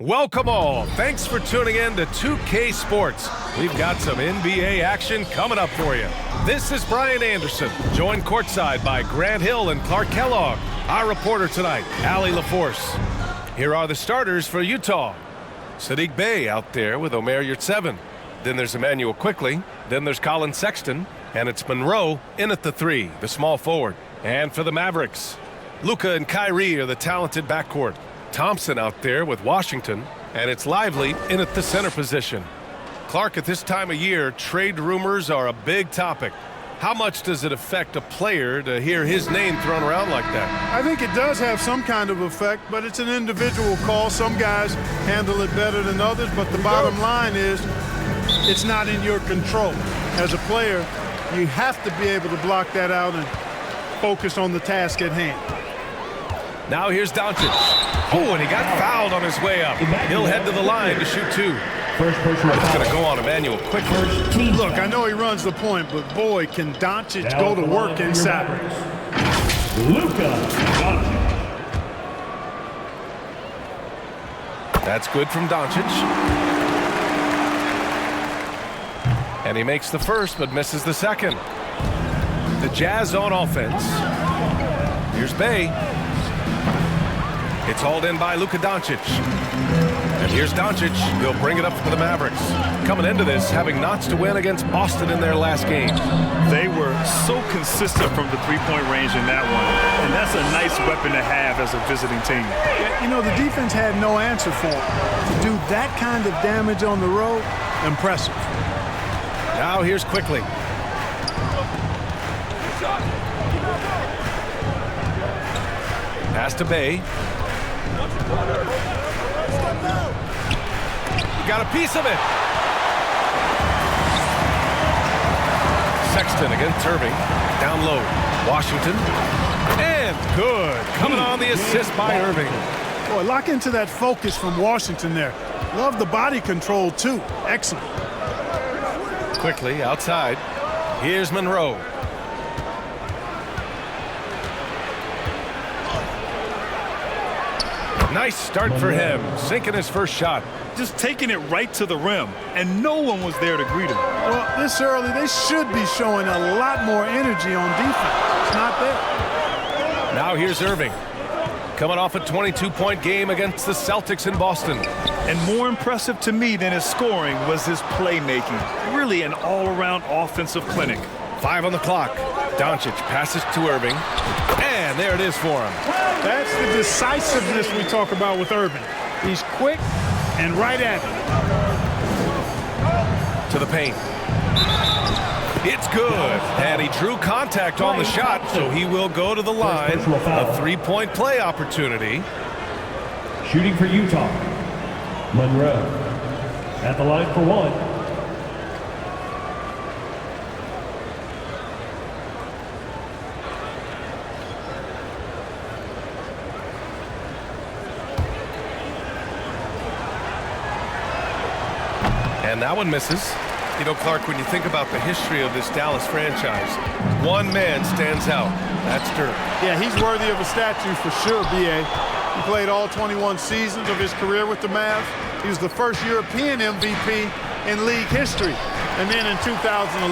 Welcome all. Thanks for tuning in to 2K Sports. We've got some NBA action coming up for you. This is Brian Anderson, joined courtside by Grant Hill and Clark Kellogg. Our reporter tonight, Allie LaForce. Here are the starters for Utah. Saddiq Bey out there with Omer Yurtseven. Then there's Emmanuel Quickley. Then there's Colin Sexton. And it's Monroe in at the three, the small forward. And for the Mavericks, Luka and Kyrie are the talented backcourt. Thompson out there with Washington, and it's Lively in at the center position. Clark, at this time of year, trade rumors are a big topic. How much does it affect a player to hear his name thrown around like that? I think it does have some kind of effect, but it's an individual call. Some guys handle it better than others, but the bottom line is it's not in your control. As a player, you have to be able to block that out and focus on the task at hand. Now here's Doncic. Oh, and he got fouled on his way up. He'll head to the line to shoot two. It's going to go on Emmanuel Quickley. Look, I know he runs the point, but boy, can Doncic go to work inside. Luka Doncic. That's good from Doncic. And he makes the first, but misses the second. The Jazz on offense. Here's Bey. It's hauled in by Luka Doncic. And here's Doncic. He'll bring it up for the Mavericks. Coming into this, having notched a win against Boston in their last game. They were so consistent from the three-point range in that one. And that's a nice weapon to have as a visiting team. Yeah, you know, the defense had no answer for him. To do that kind of damage on the road, impressive. Now here's Quickley. Pass to Bey. Got a piece of it. Sexton against Irving. Down low. Washington. And good. Coming on the assist by Irving. Boy, lock into that focus from Washington there. Love the body control, too. Excellent. Quickly outside. Here's Monroe. Nice start for him. Sinking his first shot. Just taking it right to the rim, and no one was there to greet him. Well, this early, they should be showing a lot more energy on defense. It's not there. Now here's Irving. Coming off a 22-point game against the Celtics in Boston. And more impressive to me than his scoring was his playmaking. Really an all-around offensive clinic. 5 on the clock. Doncic passes to Irving. And there it is for him. That's the decisiveness we talk about with Irving. He's quick and right at it. To the paint. It's good. And he drew contact on the shot, so he will go to the line. A three-point play opportunity. Shooting for Utah. Monroe at the line for one. And that one misses. You know, Clark, when you think about the history of this Dallas franchise, one man stands out. That's Dirk. Yeah, he's worthy of a statue for sure, B.A. He played all 21 seasons of his career with the Mavs. He was the first European MVP in league history. And then in 2011,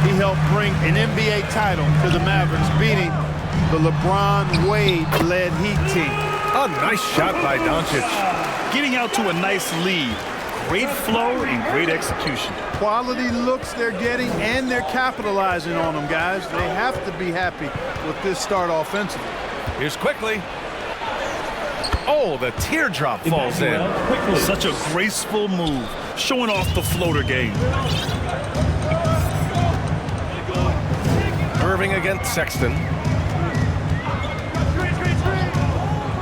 he helped bring an NBA title to the Mavericks, beating the LeBron-Wade-led Heat team. A nice shot by Doncic. Getting out to a nice lead. Great flow and great execution. Quality looks they're getting, and they're capitalizing on them, guys. They have to be happy with this start offensively. Here's Quickley. Oh, the teardrop falls in. Such a graceful move, showing off the floater game. Irving against Sexton.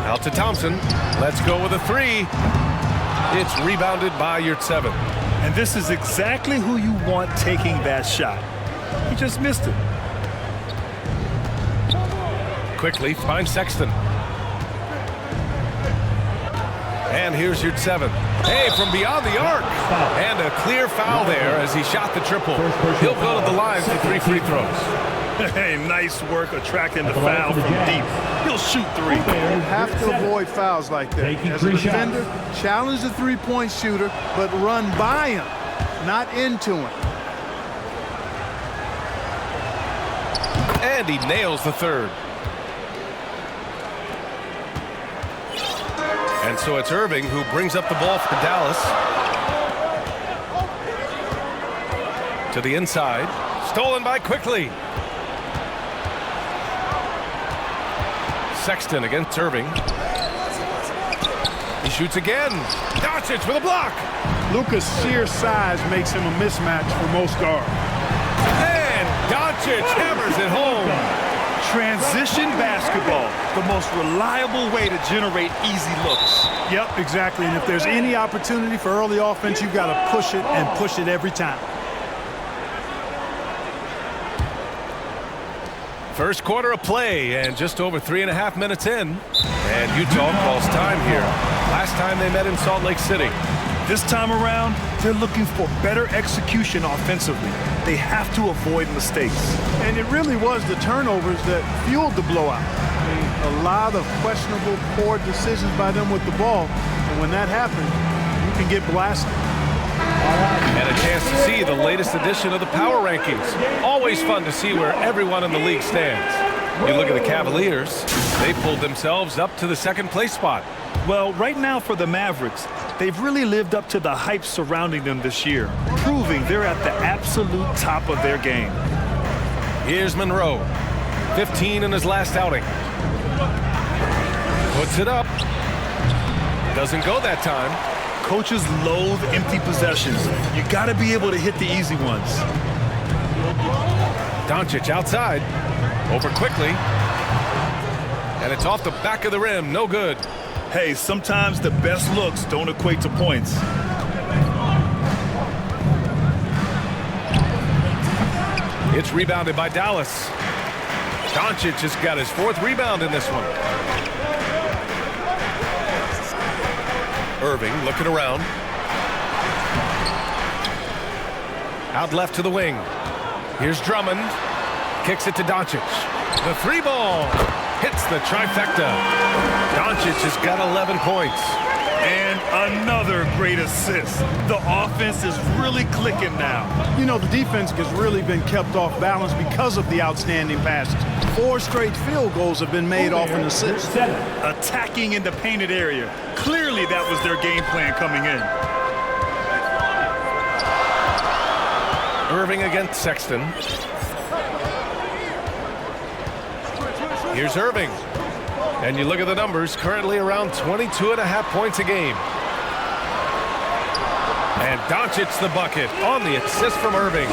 Out to Thompson. Let's go with a three. It's rebounded by Yurtseven. And this is exactly who you want taking that shot. He just missed it. Quickly finds Sexton. And here's Yurtseven. Hey, from beyond the arc. And a clear foul there as he shot the triple. He'll go to the line for 3 free throws. Hey, nice work attracting the foul from deep. He'll shoot three. You have to avoid fouls like that. As a defender, challenge the three-point shooter, but run by him, not into him. And he nails the third. And so it's Irving who brings up the ball for Dallas. To the inside. Stolen by Quickly. Sexton against Irving. He shoots again. Doncic with a block. Luka's sheer size makes him a mismatch for most guards. And Doncic hammers it home. Transition basketball, the most reliable way to generate easy looks. Yep, exactly. And if there's any opportunity for early offense, you've got to push it and push it every time. First quarter of play and just over 3.5 minutes in. And Utah calls time here. Last time they met in Salt Lake City. This time around, they're looking for better execution offensively. They have to avoid mistakes. And it really was the turnovers that fueled the blowout. I mean, a lot of questionable, poor decisions by them with the ball. And when that happens, you can get blasted. And a chance to see the latest edition of the power rankings. Always fun to see where everyone in the league stands. You look at the Cavaliers, they pulled themselves up to the second place spot. Well, right now for the Mavericks, they've really lived up to the hype surrounding them this year, proving they're at the absolute top of their game. Here's Monroe, 15 in his last outing. Puts it up. Doesn't go that time. Coaches loathe empty possessions. You got to be able to hit the easy ones. Doncic outside. Over Quickly. And it's off the back of the rim. No good. Hey, sometimes the best looks don't equate to points. It's rebounded by Dallas. Doncic has got his 4th rebound in this one. Irving looking around. Out left to the wing. Here's Drummond. Kicks it to Doncic. The 3-ball hits the trifecta. Doncic has got 11 points. And another great assist. The offense is really clicking now. You know, the defense has really been kept off balance because of the outstanding passes. 4 straight field goals have been made off an assist. Attacking in the painted area. Clearly that was their game plan coming in. Irving against Sexton. Here's Irving. And you look at the numbers, currently around 22.5 points a game. And Doncic the bucket on the assist from Irving.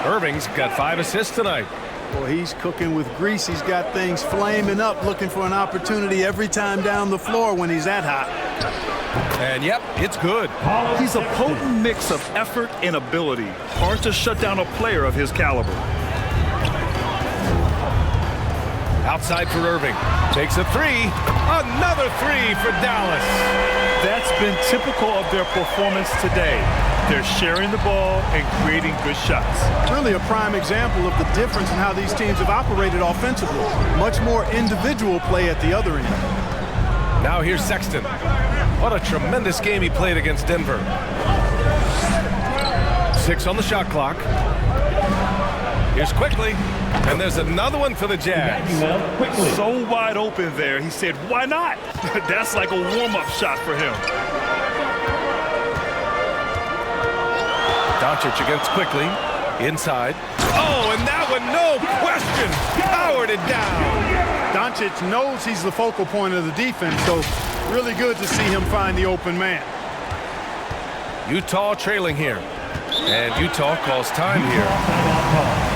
Irving's got 5 assists tonight. Well, he's cooking with grease. He's got things flaming up, looking for an opportunity every time down the floor when he's that hot. And yep, it's good. He's a potent mix of effort and ability. Hard to shut down a player of his caliber. Outside for Irving. Takes a 3. Another 3 for Dallas. That's been typical of their performance today. They're sharing the ball and creating good shots. Really a prime example of the difference in how these teams have operated offensively. Much more individual play at the other end. Now here's Sexton. What a tremendous game he played against Denver. 6 on the shot clock. Here's Quickly. And there's another one for the Jazz. So wide open there. He said, why not? That's like a warm-up shot for him. Doncic against Quickly. Inside. Oh, and that one, no question, powered it down. Doncic knows he's the focal point of the defense, so really good to see him find the open man. Utah trailing here. And Utah calls time here.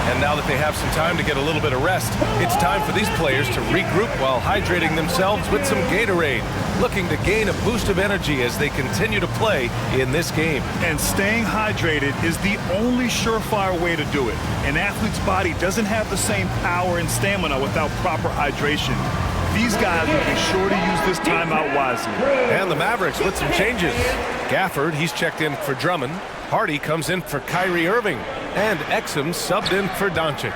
And now that they have some time to get a little bit of rest, it's time for these players to regroup while hydrating themselves with some Gatorade, looking to gain a boost of energy as they continue to play in this game. And staying hydrated is the only surefire way to do it. An athlete's body doesn't have the same power and stamina without proper hydration. These guys will be sure to use this timeout wisely. And the Mavericks with some changes. Gafford, he's checked in for Drummond. Hardy comes in for Kyrie Irving. And Exum subbed in for Doncic.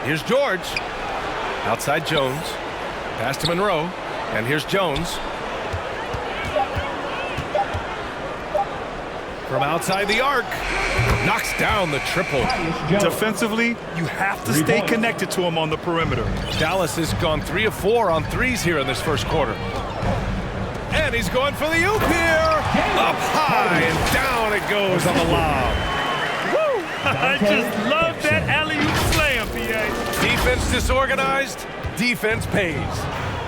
Here's George. Outside Jones. Pass to Monroe. And here's Jones. From outside the arc. Knocks down the triple. Defensively, you have to stay connected to him on the perimeter. Dallas has gone 3 of 4 on threes here in this first quarter. And he's going for the oop here. Up high and down it goes on the lob. Woo! I just love that alley-oop slam, PA. Defense disorganized, defense pays.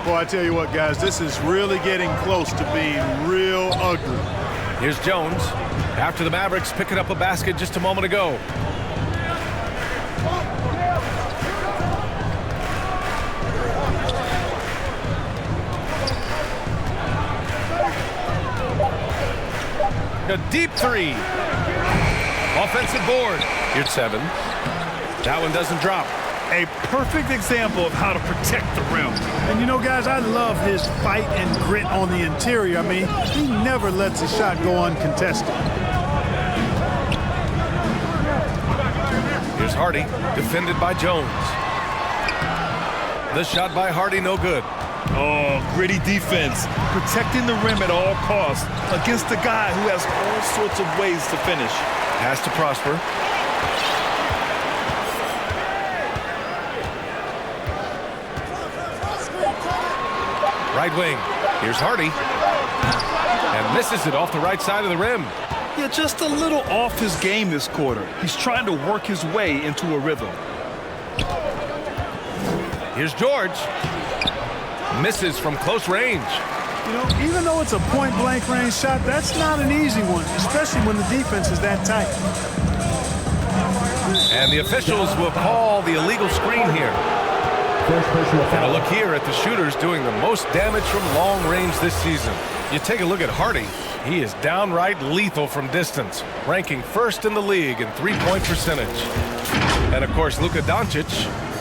Boy, I tell you what, guys, this is really getting close to being real ugly. Here's Jones. After the Mavericks picking up a basket just a moment ago. A deep three. Offensive board. Here's 7. That one doesn't drop. A perfect example of how to protect the rim. And you know, guys, I love his fight and grit on the interior. I mean, he never lets a shot go uncontested. Here's Hardy, defended by Jones. The shot by Hardy, no good. Oh, gritty defense. Protecting the rim at all costs against a guy who has all sorts of ways to finish. Has to Prosper. Right wing. Here's Hardy. And misses it off the right side of the rim. Yeah, just a little off his game this quarter. He's trying to work his way into a rhythm. Here's George. Misses from close range. You know, even though it's a point-blank range shot, that's not an easy one, especially when the defense is that tight. And the officials will call the illegal screen here. And a look here at the shooters doing the most damage from long range this season. You take a look at Hardy. He is downright lethal from distance, ranking first in the league in three-point percentage. And, of course, Luka Doncic,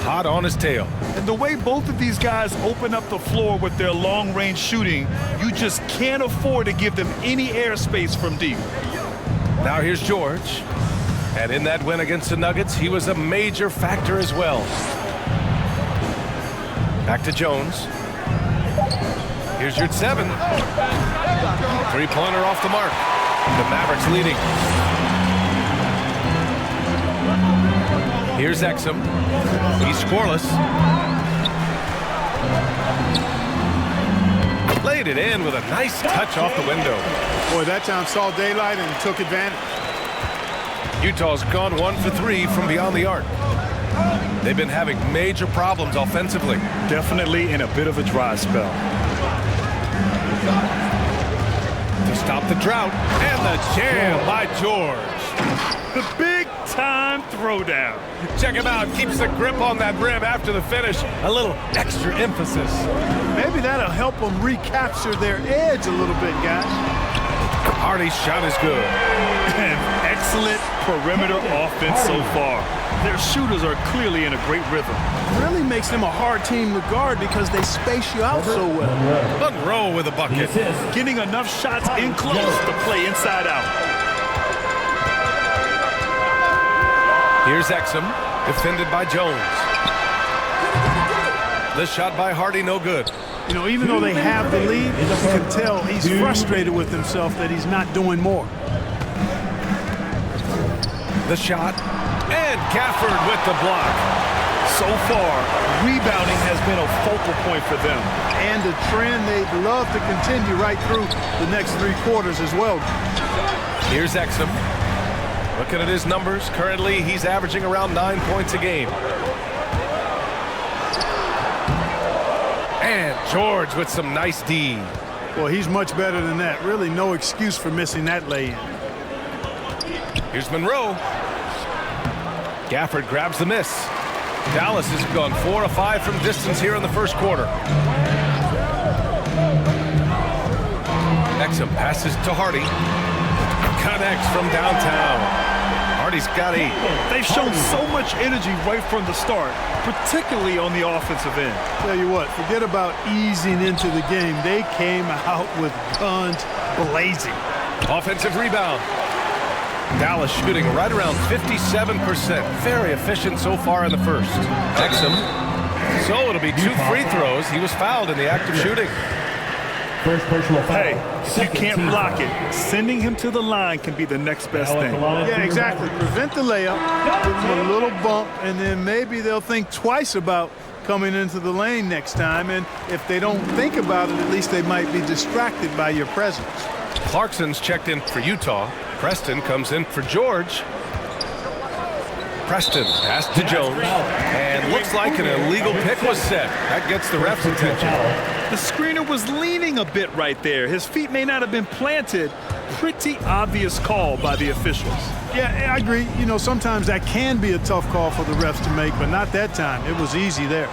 hot on his tail. And the way both of these guys open up the floor with their long-range shooting, you just can't afford to give them any airspace from deep. Now here's George. And in that win against the Nuggets, he was a major factor as well. Back to Jones. Here's your 7. Three-pointer off the mark. The Mavericks leading. Here's Exum. He's scoreless. Laid it in with a nice touch off the window. Boy, that time saw daylight and took advantage. Utah's gone 1 for 3 from beyond the arc. They've been having major problems offensively. Definitely in a bit of a dry spell. To stop the drought, and the jam by George. The big-time throwdown. Check him out. Keeps the grip on that rim after the finish. A little extra emphasis. Maybe that'll help them recapture their edge a little bit, guys. Hardy's shot is good. And excellent perimeter offense so far. Their shooters are clearly in a great rhythm. It really makes them a hard team to guard because they space you out so well. Monroe with a bucket. Getting enough shots in close to play inside out. Here's Exum, defended by Jones. The shot by Hardy, no good. You know, even though they have the lead, you can tell he's frustrated with himself that he's not doing more. The shot, and Gafford with the block. So far, rebounding has been a focal point for them. And a trend they'd love to continue right through the next 3 quarters as well. Here's Exum. Looking at his numbers, currently he's averaging around 9 points a game. And George with some nice D. Well, he's much better than that. Really no excuse for missing that lay-in. Here's Monroe. Gafford grabs the miss. Dallas has gone 4 of 5 from distance here in the first quarter. Exum passes to Hardy. Connects from downtown. Hardy's got 8. They've shown so much energy right from the start, particularly on the offensive end. Tell you what, forget about easing into the game. They came out with guns blazing. Offensive rebound. Dallas shooting right around 57%. Very efficient so far in the first. Exum. So it'll be 2 free throws. He was fouled in the act of shooting. First personal foul. Hey, if you can't block it, sending him to the line can be the next best thing. Yeah, exactly. Prevent the layup, give them a little bump, and then maybe they'll think twice about coming into the lane next time. And if they don't think about it, at least they might be distracted by your presence. Clarkson's checked in for Utah. Preston comes in for George. Preston pass to Jones, and looks like an illegal pick was set. That gets the ref's attention. The screener was leaning a bit right there. His feet may not have been planted. Pretty obvious call by the officials. Yeah, I agree. You know, sometimes that can be a tough call for the refs to make, but not that time. It was easy there.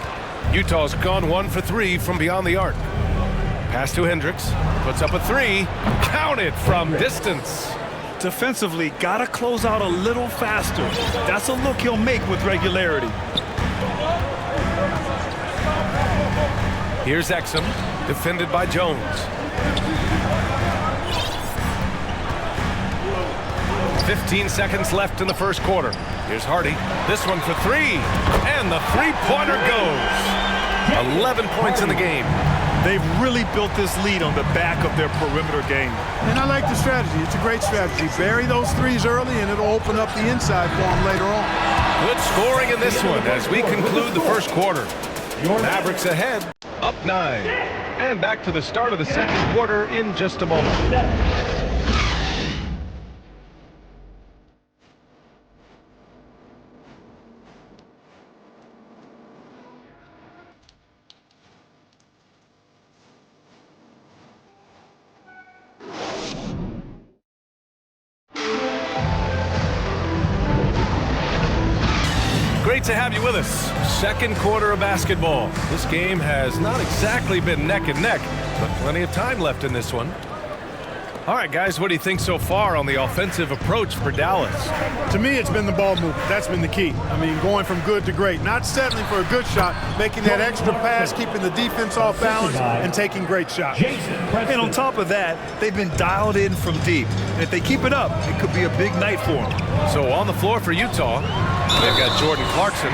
Utah's gone 1 for 3 from beyond the arc. Pass to Hendricks, puts up a 3, counted from distance. Defensively, gotta close out a little faster. That's a look he'll make with regularity. Here's Exum, defended by Jones. 15 seconds left in the first quarter. Here's Hardy. This one for 3, and the three-pointer goes. 11 points in the game. They've really built this lead on the back of their perimeter game. And I like the strategy. It's a great strategy. Bury those threes early, and it'll open up the inside for them later on. Good scoring in this one as we conclude the first quarter. Mavericks ahead, up 9. And back to the start of the second quarter in just a moment. Great to have you with us. Second quarter of basketball. This game has not exactly been neck and neck, but plenty of time left in this one. All right, guys, what do you think so far on the offensive approach for Dallas? To me, it's been the ball movement. That's been the key. I mean, going from good to great. Not settling for a good shot, making that extra pass, keeping the defense off balance, and taking great shots. And on top of that, they've been dialed in from deep. And if they keep it up, it could be a big night for them. So on the floor for Utah, they've got Jordan Clarkson,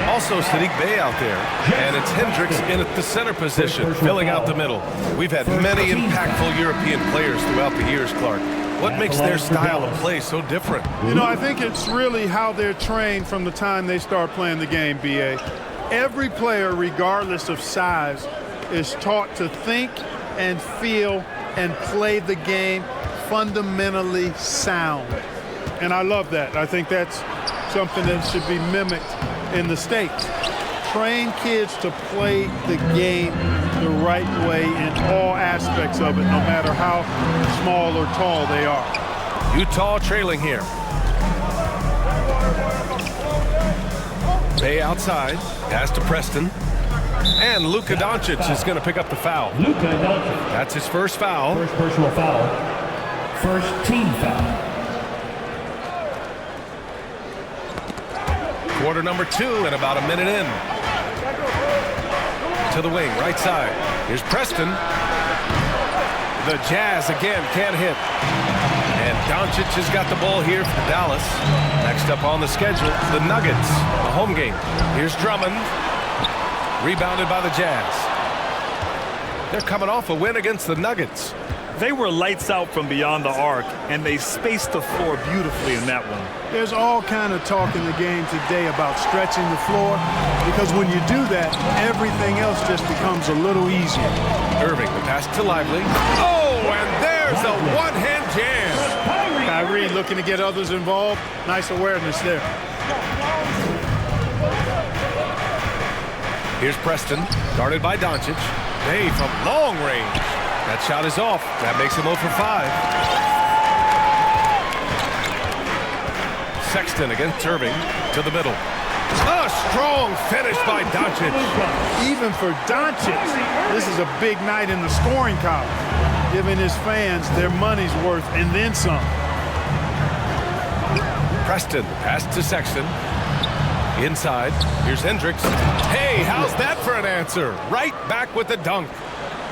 also Sadiq Bey out there, and it's Hendricks in at the center position, filling out the middle. We've had many impactful European players throughout the years, Clark. What makes their style of play so different? You know, I think it's really how they're trained from the time they start playing the game, B.A. Every player, regardless of size, is taught to think and feel and play the game fundamentally sound. And I love that. I think that's something that should be mimicked in the States. Train kids to play the game the right way in all aspects of it, no matter how small or tall they are. Utah trailing here. Bey outside, pass to Preston. And Luka Doncic is going to pick up the foul. Luka Doncic. That's his first foul. First personal foul. First team foul. Quarter number 2 and about a minute in. To the wing, right side. Here's Preston. The Jazz again can't hit. And Doncic has got the ball here for Dallas. Next up on the schedule, the Nuggets, a home game. Here's Drummond. Rebounded by the Jazz. They're coming off a win against the Nuggets. They were lights out from beyond the arc, and they spaced the floor beautifully in that one. There's all kind of talk in the game today about stretching the floor, because when you do that, everything else just becomes a little easier. Irving, the pass to Lively. Oh, and there's a one-hand jam. Kyrie looking to get others involved. Nice awareness there. Here's Preston, guarded by Doncic. Bey from long range. That shot is off. That makes him 0 for 5. Sexton against Irving to the middle. A strong finish by Doncic. Even for Doncic, this is a big night in the scoring column, giving his fans their money's worth and then some. Preston, pass to Sexton. Inside, here's Hendricks. Hey, how's that for an answer? Right back with the dunk.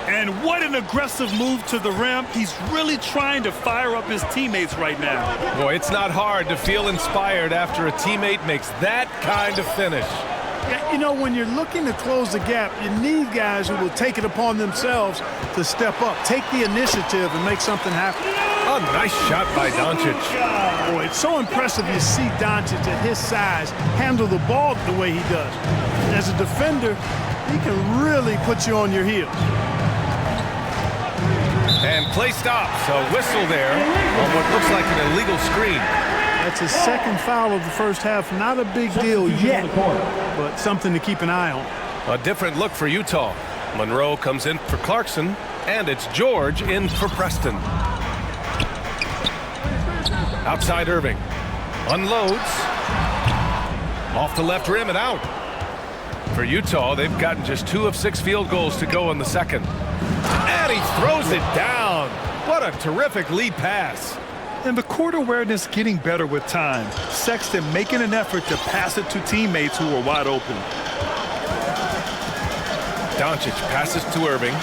And what an aggressive move to the rim. He's really trying to fire up his teammates right now. Boy, it's not hard to feel inspired after a teammate makes that kind of finish. Yeah, you know, when you're looking to close the gap, you need guys who will take it upon themselves to step up, take the initiative, and make something happen. A nice shot by Doncic. Boy, it's so impressive you see Doncic at his size handle the ball the way he does. As a defender, he can really put you on your heels. And play stops. A whistle there on what looks like an illegal screen. That's his second foul of the first half. Not a big deal yet, but something to keep an eye on. A different look for Utah. Monroe comes in for Clarkson, and it's George in for Preston. Outside Irving. Unloads. Off the left rim and out. For Utah, they've gotten just 2 of 6 field goals to go in the second. And he throws it down. What a terrific lead pass. And the court awareness getting better with time. Sexton making an effort to pass it to teammates who are wide open. Doncic passes to Irving.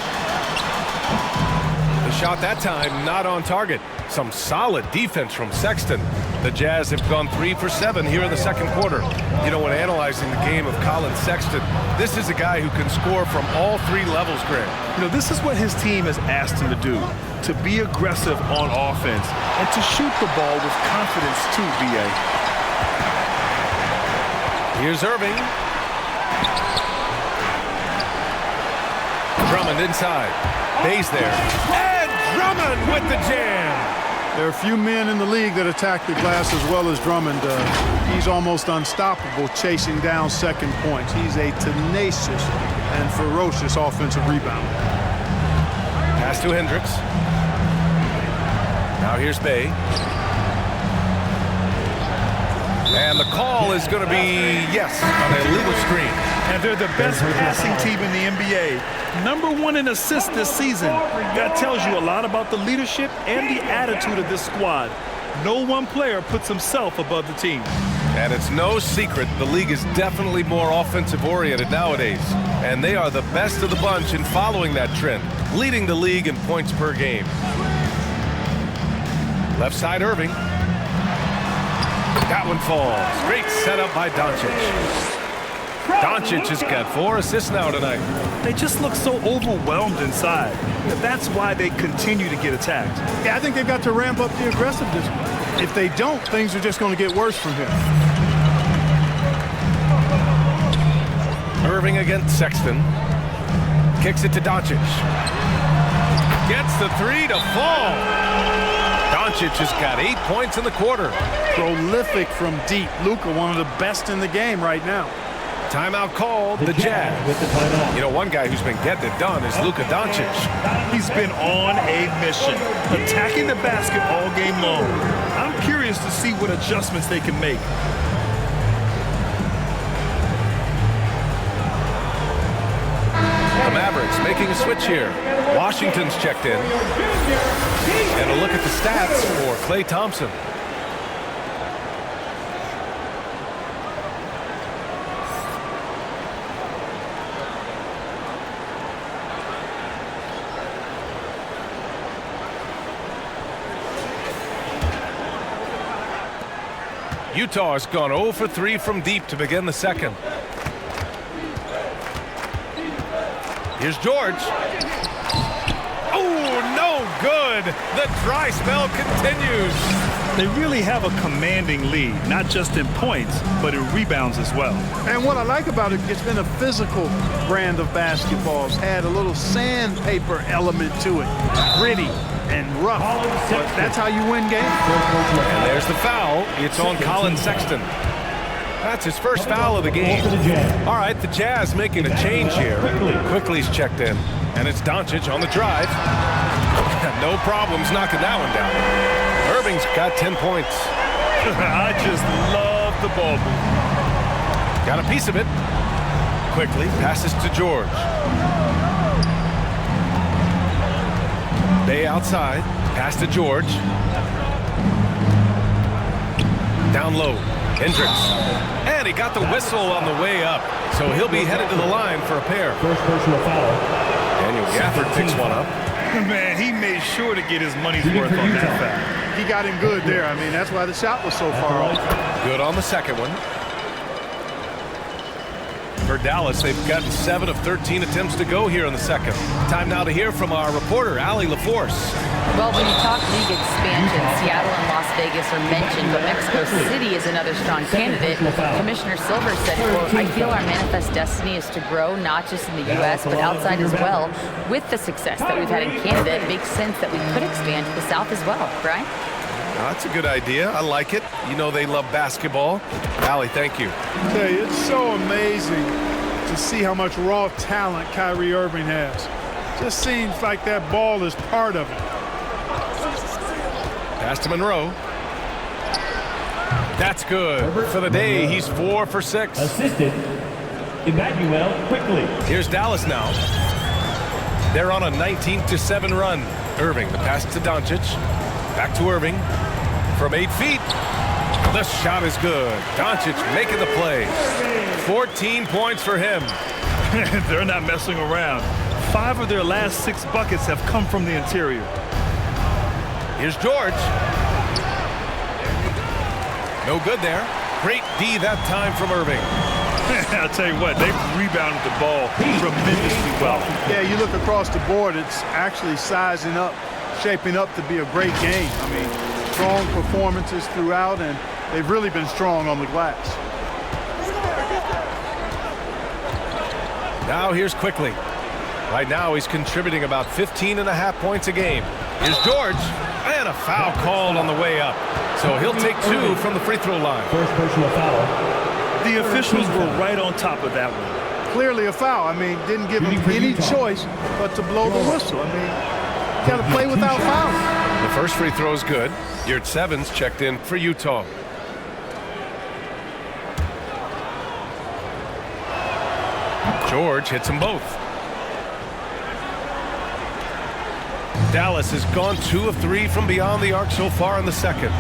The shot that time not on target. Some solid defense from Sexton. The Jazz have gone 3 for 7 here in the second quarter. You know, when analyzing the game of Colin Sexton, this is a guy who can score from all 3 levels, Greg. You know, this is what his team has asked him to do, to be aggressive on offense and to shoot the ball with confidence too, B.A. Here's Irving. Drummond inside. Bay's there. And Drummond with the jam. There are a few men in the league that attack the glass as well as Drummond does. He's almost unstoppable chasing down second points. He's a tenacious and ferocious offensive rebounder. Pass to Hendricks. Now here's Bay. And the call is going to be, yes, on a illegal screen. And they're the best passing team in the NBA. #1 in assists this season. That tells you a lot about the leadership and the attitude of this squad. No one player puts himself above the team. And it's no secret the league is definitely more offensive-oriented nowadays. And they are the best of the bunch in following that trend, leading the league in points per game. Left side Irving. That one falls. Great setup by Doncic. Doncic has got 4 assists now tonight. They just look so overwhelmed inside. That's why they continue to get attacked. Yeah, I think they've got to ramp up the aggressiveness. If they don't, things are just going to get worse from here. Irving against Sexton. Kicks it to Doncic. Gets the 3 to fall. Doncic has got 8 points in the quarter. Prolific from deep. Luka, one of the best in the game right now. Timeout called, the Jazz. With the timeout. You know, one guy who's been getting it done is Luka Doncic. He's been on a mission, attacking the basket all game long. I'm curious to see what adjustments they can make. The Mavericks making a switch here. Washington's checked in. And a look at the stats for Klay Thompson. Utah has gone 0 for 3 from deep to begin the second. Here's George. Oh, no good. The dry spell continues. They really have a commanding lead, not just in points, but in rebounds as well. And what I like about it, it's been a physical brand of basketball. It's had a little sandpaper element to it. Gritty and rough. But that's how you win games. And there's the foul. It's on Colin Sexton. That's his first foul of the game. All right, the Jazz making a change here. Quickly's checked in. And it's Doncic on the drive. No problems knocking that one down. Irving's got 10 points. I just love the ball move. Got a piece of it. Quickly passes to George. Bay outside. Pass to George. Down low. Hendricks. And he got the whistle on the way up. So he'll be headed to the line for a pair. First personal foul. Daniel Gafford picks one up. Man, he made sure to get his money's worth on that foul. He got him good there. I mean, that's why the shot was so far off. Good on the second one. For Dallas, they've gotten 7 of 13 attempts to go here in the second. Time now to hear from our reporter, Allie LaForce. Well, when you talk league expansion, Seattle and Las Vegas are mentioned, but Mexico City is another strong candidate. Commissioner Silver said, quote, "I feel our manifest destiny is to grow not just in the U.S., but outside as well. With the success that we've had in Canada, it makes sense that we could expand to the South as well." Brian? That's a good idea. I like it. You know they love basketball. Allie, thank you. I tell you, it's so amazing to see how much raw talent Kyrie Irving has. Just seems like that ball is part of it. Pass to Monroe. That's good. For the day, he's 4 for 6. Assisted. Emmanuel quickly. Here's Dallas now. They're on a 19-7 run. Irving, the pass to Doncic. Back to Irving. From 8 feet. The shot is good. Doncic making the play. 14 points for him. They're not messing around. 5 of their last 6 buckets have come from the interior. Here's George. No good there. Great D that time from Irving. I'll tell you what, they've rebounded the ball tremendously well. Yeah, you look across the board, it's actually sizing up, shaping up to be a great game. I mean, strong performances throughout, and they've really been strong on the glass. Now here's Quickly. Right now he's contributing about 15.5 points a game. Here's George, and a foul called on the way up. So he'll take 2 from the free throw line. First personal foul. The officials were right on top of that one. Clearly a foul. I mean, didn't give him any choice but to blow the whistle. I mean, you got to play without fouling. The first free throw is good. Yurt Sevens checked in for Utah. George hits them both. Dallas has gone 2 of 3 from beyond the arc so far in the second.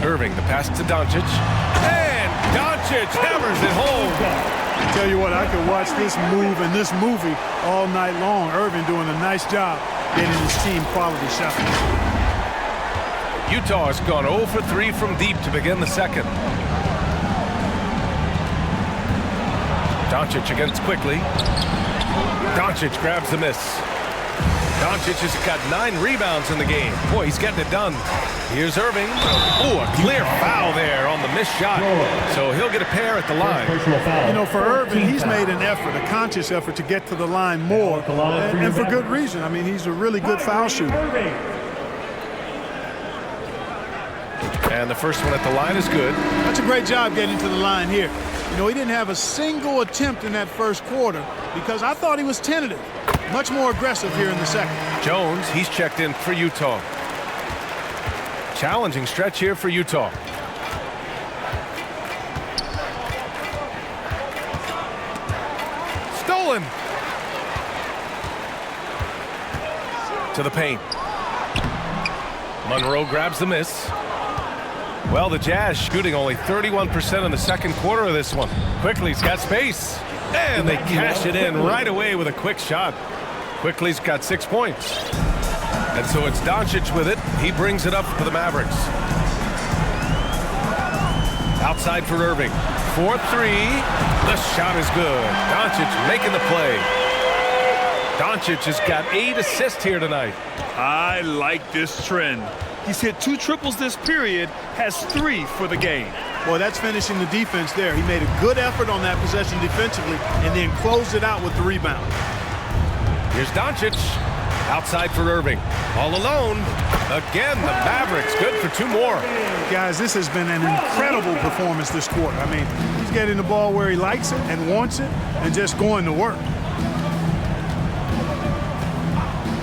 Irving, the pass to Doncic. And Doncic hammers it home. I tell you what, I could watch this move and this movie all night long. Irving doing a nice job getting his team quality shots. Utah has gone 0 for 3 from deep to begin the second. Doncic against Quickly. Doncic grabs the miss. Doncic has got 9 rebounds in the game. Boy, he's getting it done. Here's Irving. Oh, a clear foul there on the missed shot. So he'll get a pair at the line. You know, for Irving, he's made an effort, a conscious effort to get to the line more, and for good reason. I mean, he's a really good foul shooter. And the first one at the line is good. That's a great job getting to the line here. You know, he didn't have a single attempt in that first quarter because I thought he was tentative. Much more aggressive here in the second. Jones, he's checked in for Utah. Challenging stretch here for Utah. Stolen. To the paint. Monroe grabs the miss. Well, the Jazz shooting only 31% in the second quarter of this one. Quickly's got space. And they cash it in right away with a quick shot. Quickly's got 6 points. And so it's Doncic with it. He brings it up for the Mavericks. Outside for Irving. 4-3. The shot is good. Doncic making the play. Doncic has got 8 assists here tonight. I like this trend. He's hit 2 triples this period, has 3 for the game. Boy, that's finishing the defense there. He made a good effort on that possession defensively and then closed it out with the rebound. Here's Doncic. Outside for Irving. All alone. Again, the Mavericks good for 2 more. Guys, this has been an incredible performance this quarter. I mean, he's getting the ball where he likes it and wants it and just going to work.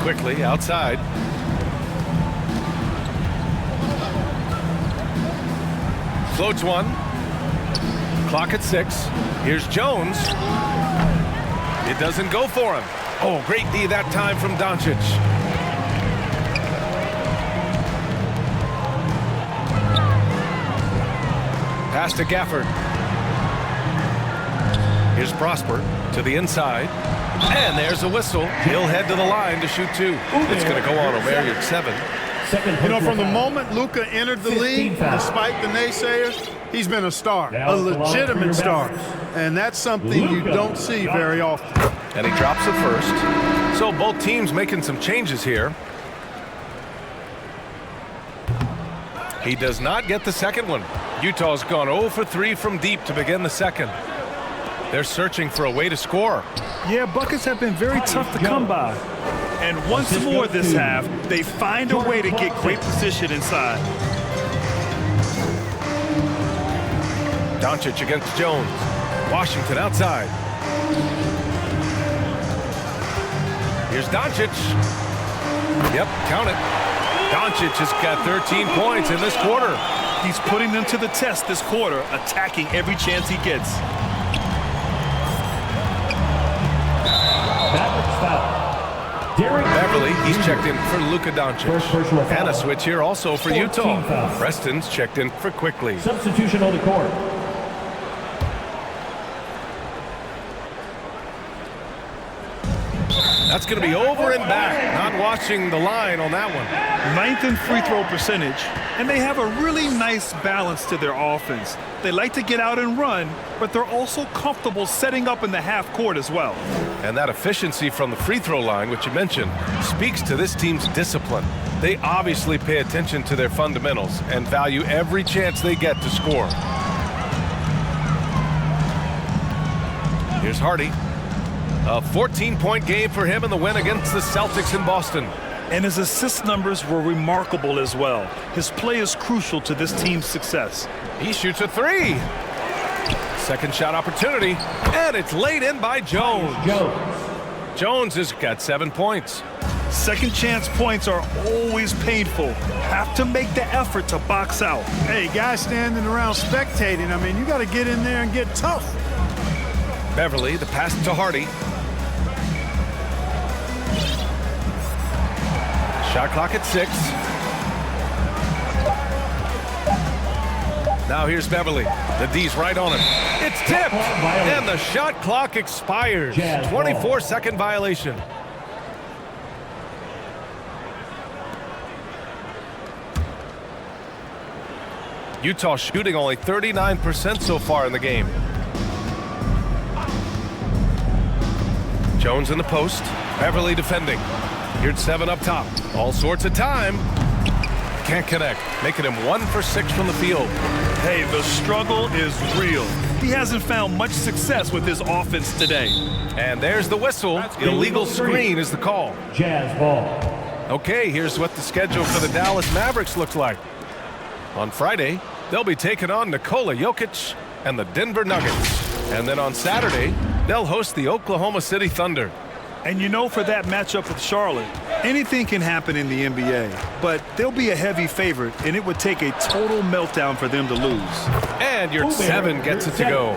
Quickly outside. Floats one. Clock at 6. Here's Jones. It doesn't go for him. Oh, great D that time from Doncic. Pass to Gafford. Here's Prosper to the inside. And there's a whistle. He'll head to the line to shoot 2. It's going to go on O'Marion 7. You know, from the moment Luka entered the league, despite the naysayers, he's been a star, a legitimate star. And that's something you don't see very often. And he drops it first. So both teams making some changes here. He does not get the second one. Utah's gone 0 for 3 from deep to begin the second. They're searching for a way to score. Yeah, buckets have been very tough to come by. And once more this half, they find a way to get great position inside. Doncic against Jones. Washington outside. Here's Doncic. Yep, count it. Doncic has got 13 points in this quarter. He's putting them to the test this quarter, attacking every chance he gets. Beverly, he's checked in for Luka Doncic. And a switch here also for Utah. Preston's checked in for Quickly. Substitution on the court. That's going to be over and back. Not watching the line on that one. 9th in free throw percentage, and they have a really nice balance to their offense. They like to get out and run, but they're also comfortable setting up in the half court as well. And that efficiency from the free throw line, which you mentioned, speaks to this team's discipline. They obviously pay attention to their fundamentals and value every chance they get to score. Here's Hardy. A 14-point game for him in the win against the Celtics in Boston. And his assist numbers were remarkable as well. His play is crucial to this team's success. He shoots a 3. Second shot opportunity, and it's laid in by Jones. Jones has got 7 points. Second chance points are always painful. Have to make the effort to box out. Hey, guys standing around spectating, I mean, you got to get in there and get tough. Beverly, the pass to Hardy. Shot clock at 6. Now here's Beverly. The D's right on him. It's tipped, and the shot clock expires. 24-second violation. Utah shooting only 39% so far in the game. Jones in the post. Beverly defending. Here's 7 up top. All sorts of time. Can't connect. Making him 1 for 6 from the field. Hey, the struggle is real. He hasn't found much success with his offense today. And there's the whistle. Illegal screen is the call. Jazz ball. Okay, here's what the schedule for the Dallas Mavericks looks like. On Friday, they'll be taking on Nikola Jokic and the Denver Nuggets. And then on Saturday, they'll host the Oklahoma City Thunder. And you know, for that matchup with Charlotte, anything can happen in the NBA, but they'll be a heavy favorite, and it would take a total meltdown for them to lose. And your 7 gets it to go.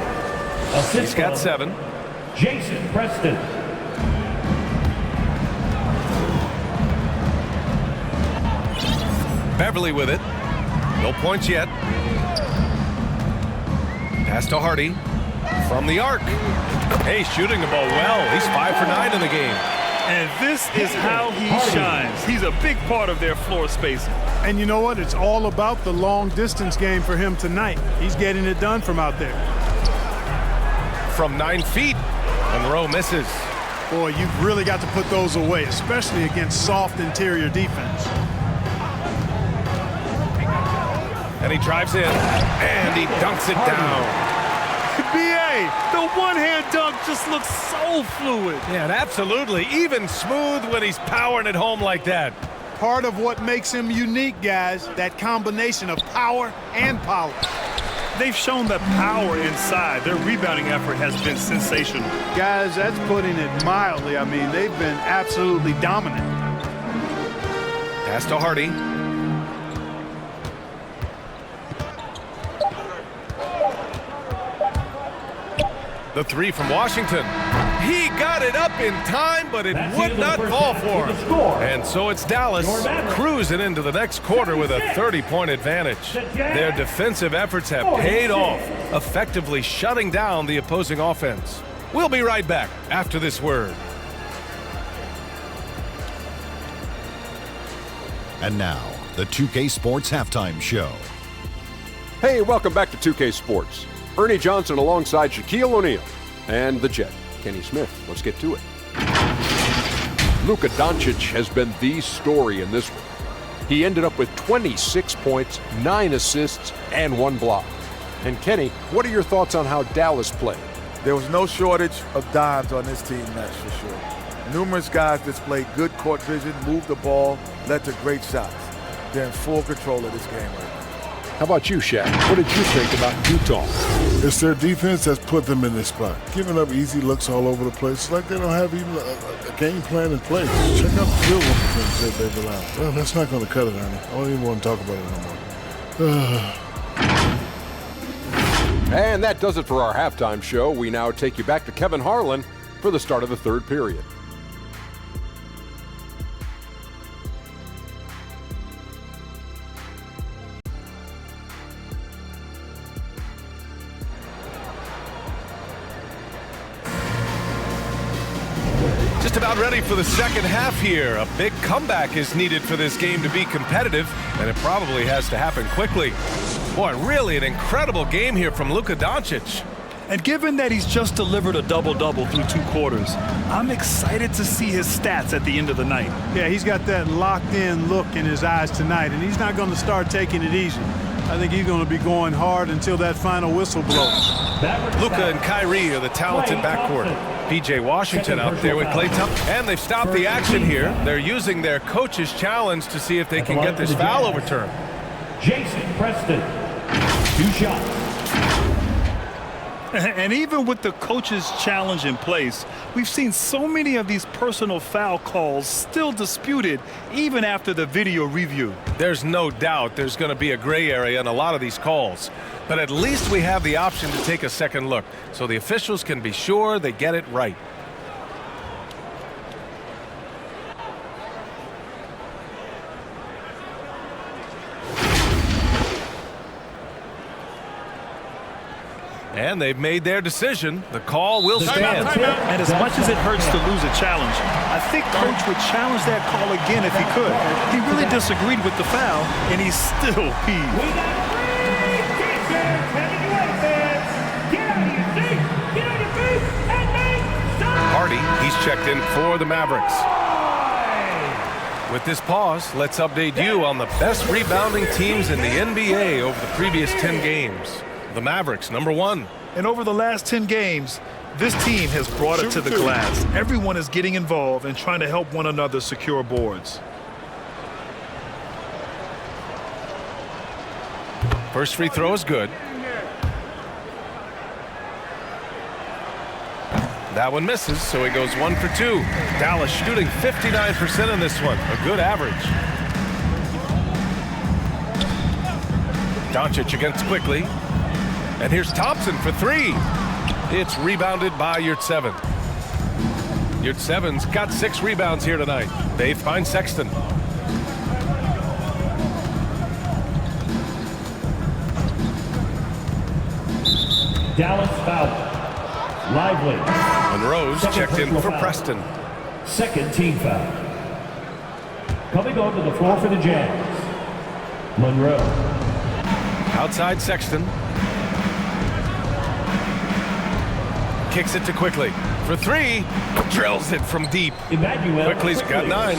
He's got 7. Jason Preston. Beverly with it. No points yet. Pass to Hardy. From the arc. Hey, shooting the ball well. He's 5 for 9 in the game. And this is how he shines. He's a big part of their floor spacing. And you know what? It's all about the long distance game for him tonight. He's getting it done from out there. From 9 feet. Monroe misses. Boy, you've really got to put those away, especially against soft interior defense. And he drives in. And he dunks it down. B.A., the one-hand dunk just looks so fluid. Yeah, absolutely. Even smooth when he's powering it home like that. Part of what makes him unique, guys, that combination of power and power. They've shown the power inside. Their rebounding effort has been sensational. Guys, that's putting it mildly. I mean, they've been absolutely dominant. Pass to Hardy. The 3 from Washington. He got it up in time, but it would not fall for him. And so it's Dallas cruising into the next quarter with a 30-point advantage. Their defensive efforts have paid off, effectively shutting down the opposing offense. We'll be right back after this word. And now, the 2K Sports Halftime Show. Hey, welcome back to 2K Sports. Ernie Johnson alongside Shaquille O'Neal and the Jet, Kenny Smith. Let's get to it. Luka Doncic has been the story in this one. He ended up with 26 points, 9 assists, and 1 block. And Kenny, what are your thoughts on how Dallas played? There was no shortage of dimes on this team, that's for sure. Numerous guys displayed good court vision, moved the ball, led to great shots. They're in full control of this game right now. How about you, Shaq? What did you think about Utah? It's their defense that's put them in this spot. Giving up easy looks all over the place. It's like they don't have even a game plan in place. Check out the field goal percentage that they've allowed. Well, that's not going to cut it, Ernie. I don't even want to talk about it no more. And that does it for our halftime show. We now take you back to Kevin Harlan for the start of the third period. Just about ready for the second half here. A big comeback is needed for this game to be competitive, and it probably has to happen quickly. Boy, really an incredible game here from Luka Doncic. And given that he's just delivered a double-double through 2 quarters, I'm excited to see his stats at the end of the night. Yeah, he's got that locked-in look in his eyes tonight, and he's not going to start taking it easy. I think he's going to be going hard until that final whistle blows. Luka and Kyrie are the talented backcourt. P.J. Washington out there with Klay Thompson. And they've stopped the action here. They're using their coach's challenge to see if they can get this foul overturned. Jason Preston, 2 shots. And even with the coach's challenge in place, we've seen so many of these personal foul calls still disputed even after the video review. There's no doubt there's going to be a gray area in a lot of these calls. But at least we have the option to take a second look, so the officials can be sure they get it right. And they've made their decision. The call will stand. And as much as it hurts to lose a challenge, I think Coach would challenge that call again if he could. He really disagreed with the foul, and he's still peeved. Hardy, he's checked in for the Mavericks. With this pause, let's update you on the best rebounding teams in the NBA over the previous 10 games. The Mavericks, number 1. And over the last 10 games, this team has brought it to the glass. Everyone is getting involved and trying to help one another secure boards. First free throw is good. That one misses, so he goes 1 for 2. Dallas shooting 59% in this one, a good average. Doncic against Quickly. And here's Thompson for 3. It's rebounded by Yurtseven. Yurtseven's got 6 rebounds here tonight. They find Sexton. Dallas foul. Lively. Monroe's checked in for Preston. Second team foul. Coming onto the floor for the Jazz, Monroe. Outside Sexton. Kicks it to Quickly for 3. Drills it from deep. Quickly's got 9.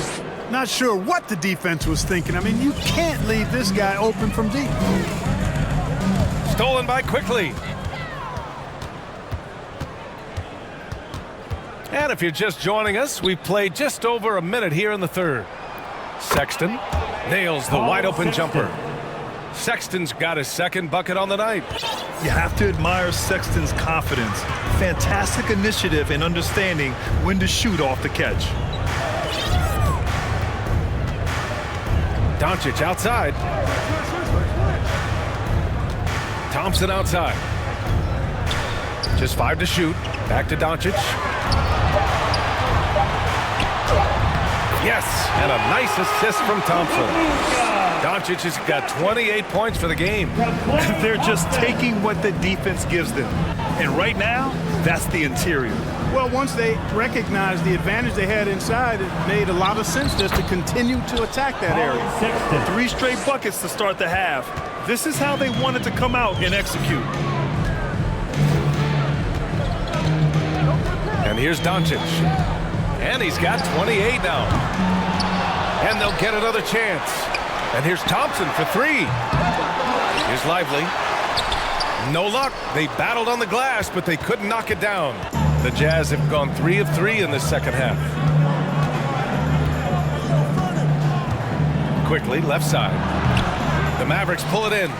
Not sure what the defense was thinking. I mean, you can't leave this guy open from deep. Stolen by Quickly. And if you're just joining us, we've played just over a minute here in the third. Sexton nails the wide open jumper. Sexton's got his second bucket on the night. You have to admire Sexton's confidence. Fantastic initiative and understanding when to shoot off the catch. Doncic outside. Thompson outside. Just 5 to shoot. Back to Doncic. Yes, and a nice assist from Thompson. Doncic has got 28 points for the game. They're just taking what the defense gives them. And right now, that's the interior. Well, once they recognized the advantage they had inside, it made a lot of sense just to continue to attack that area. 3 straight buckets to start the half. This is how they wanted to come out and execute. And here's Doncic. And he's got 28 now. And they'll get another chance. And here's Thompson for 3. Here's Lively. No luck. They battled on the glass, but they couldn't knock it down. The Jazz have gone 3 of 3 in this second half. Quickly, left side. The Mavericks pull it in.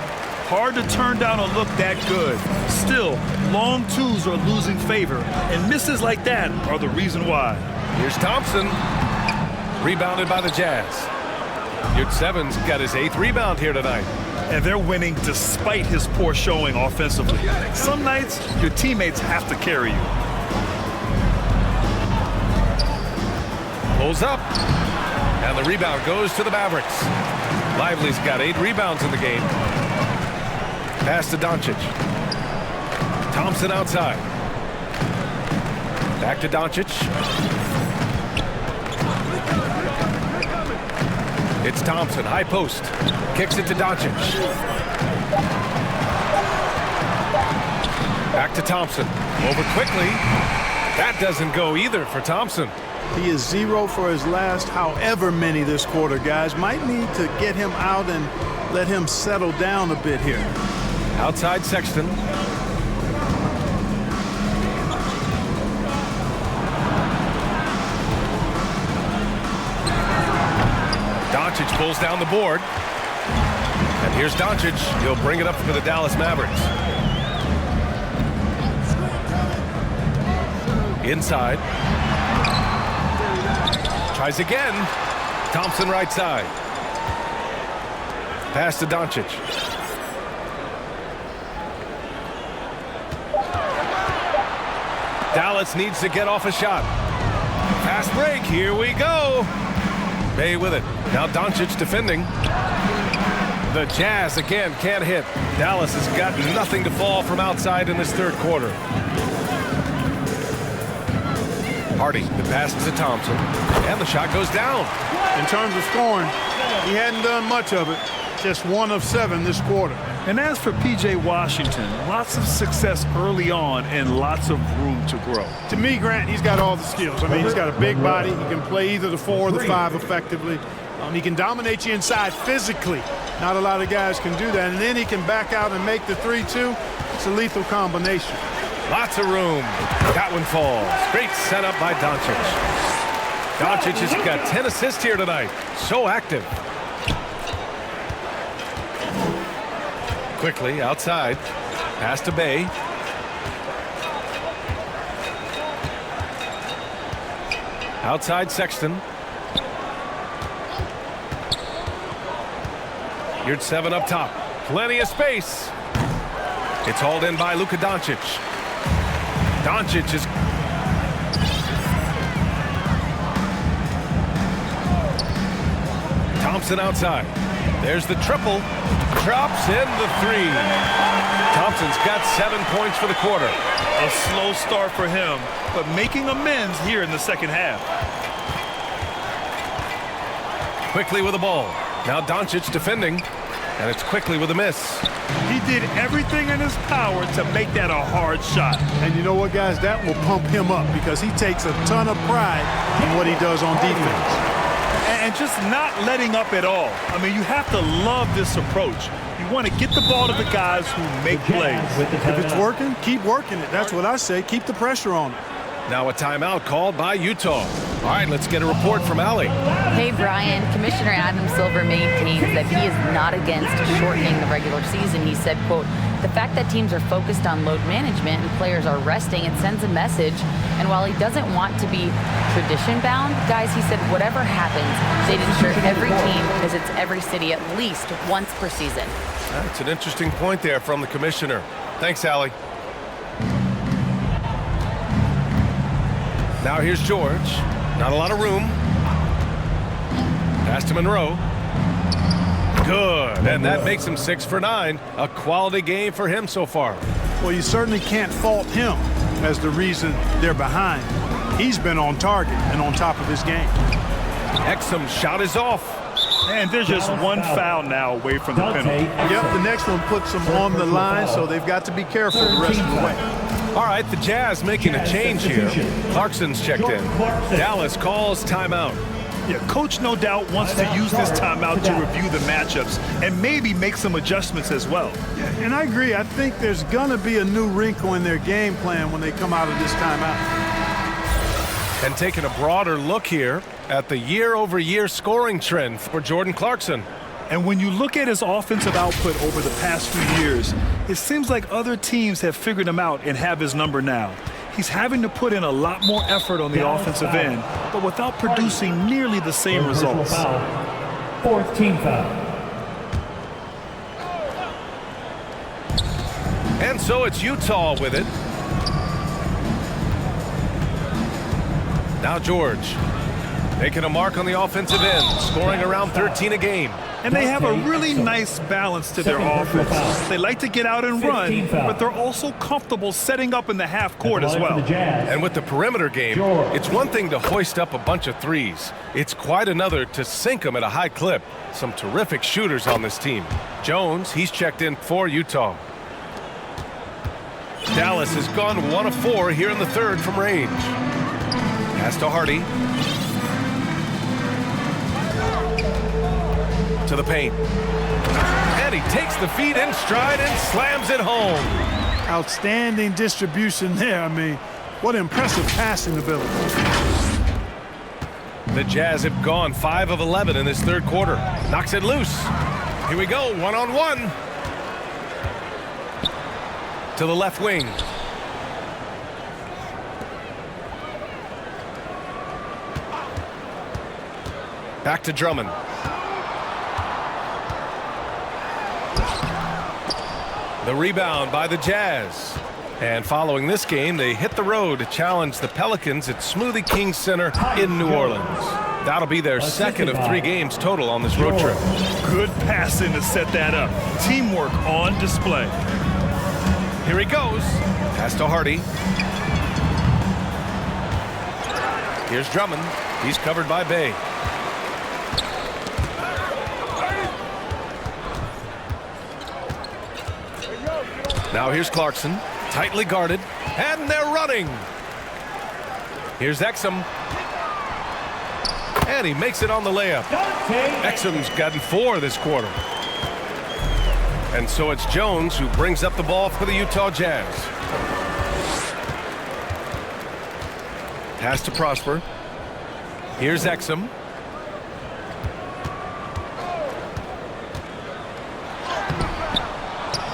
Hard to turn down a look that good. Still, long twos are losing favor, and misses like that are the reason why. Here's Thompson. Rebounded by the Jazz. Yurtsevens got his 8th rebound here tonight. And they're winning despite his poor showing offensively. Some nights, your teammates have to carry you. Pulls up. And the rebound goes to the Mavericks. Lively's got 8 rebounds in the game. Pass to Doncic. Thompson outside. Back to Doncic. It's Thompson, high post. Kicks it to Doncic. Back to Thompson. Over quickly. That doesn't go either for Thompson. He is 0 for his last however many this quarter, guys. Might need to get him out and let him settle down a bit here. Outside Sexton. Doncic pulls down the board. And here's Doncic. He'll bring it up for the Dallas Mavericks. Inside. Tries again. Thompson right side. Pass to Doncic. Dallas needs to get off a shot. Fast break. Here we go. Bay with it. Now Doncic defending. The Jazz again can't hit. Dallas has got nothing to fall from outside in this third quarter. Hardy, the pass to Thompson, and the shot goes down. In terms of scoring, he hadn't done much of it. Just 1 of 7 this quarter. And as for P.J. Washington, lots of success early on and lots of room to grow. To me, Grant, he's got all the skills. I mean, he's got a big body. He can play either the 4 or the 5 effectively. He can dominate you inside physically. Not a lot of guys can do that. And then he can back out and make the 3-2. It's a lethal combination. Lots of room. That one falls. Great setup by Doncic. Doncic has got 10 assists here tonight. So active. Quickly outside. Pass to Bay. Outside Sexton. Yurtseven up top. Plenty of space. It's hauled in by Luka Doncic. Doncic is... Thompson outside. There's the triple. Drops in the 3. Thompson's got 7 points for the quarter. A slow start for him, but making amends here in the second half. Quickly with the ball. Now Doncic defending, and it's quickly with a miss. He did everything in his power to make that a hard shot. And you know what, guys? That will pump him up because he takes a ton of pride in what he does on defense. And just not letting up at all. I mean, you have to love this approach. You want to get the ball to the guys who make plays. If it's working, keep working it. That's what I say. Keep the pressure on it. Now a timeout called by Utah. All right, let's get a report from Allie. Hey, Brian. Commissioner Adam Silver maintains that he is not against shortening the regular season. He said, quote, the fact that teams are focused on load management and players are resting, it sends a message. And while he doesn't want to be tradition-bound, guys, he said whatever happens, they'd ensure every team visits every city at least once per season. That's an interesting point there from the commissioner. Thanks, Allie. Now here's George. Not a lot of room. Pass to Monroe. Good, and that makes him 6 for 9. A quality game for him so far. Well, you certainly can't fault him. as the reason they're behind. He's been on target and on top of his game. Exum's shot is off. And they're just one foul now away from the penalty. Yep, the next one puts them on the line, so they've got to be careful the rest of the way. All right, the Jazz making a change here. Clarkson's checked in. Dallas calls timeout. Yeah, coach no doubt wants to use this timeout to review the matchups and maybe make some adjustments as well. Yeah, and I agree. I think there's going to be a new wrinkle in their game plan when they come out of this timeout. And taking a broader look here at the year-over-year scoring trend for Jordan Clarkson. And when you look at his offensive output over the past few years, it seems like other teams have figured him out and have his number now. He's having to put in a lot more effort on the offensive end, but without producing nearly the same results. Fourth team foul. And so it's Utah with it. Now George making a mark on the offensive end, scoring around 13 a game. And they have a really nice balance to their offense. They like to get out and run, but they're also comfortable setting up in the half court as well. And with the perimeter game, it's one thing to hoist up a bunch of threes. It's quite another to sink them at a high clip. Some terrific shooters on this team. Jones, he's checked in for Utah. Dallas has gone 1 of 4 here in the third from range. Pass to Hardy. To the paint. And he takes the feed in stride and slams it home. Outstanding distribution there. I mean, what impressive passing ability. The Jazz have gone 5 of 11 in this third quarter. Knocks it loose. Here we go, one-on-one. To the left wing. Back to Drummond. The rebound by the Jazz. And following this game, they hit the road to challenge the Pelicans at Smoothie King Center in New Orleans. That'll be their second of 3 games total on this road trip. Good passing to set that up. Teamwork on display. Here he goes. Pass to Hardy. Here's Drummond. He's covered by Bay. Now here's Clarkson, tightly guarded, and they're running. Here's Exum. And he makes it on the layup. Exum's gotten 4 this quarter. And so it's Jones who brings up the ball for the Utah Jazz. Pass to Prosper. Here's Exum.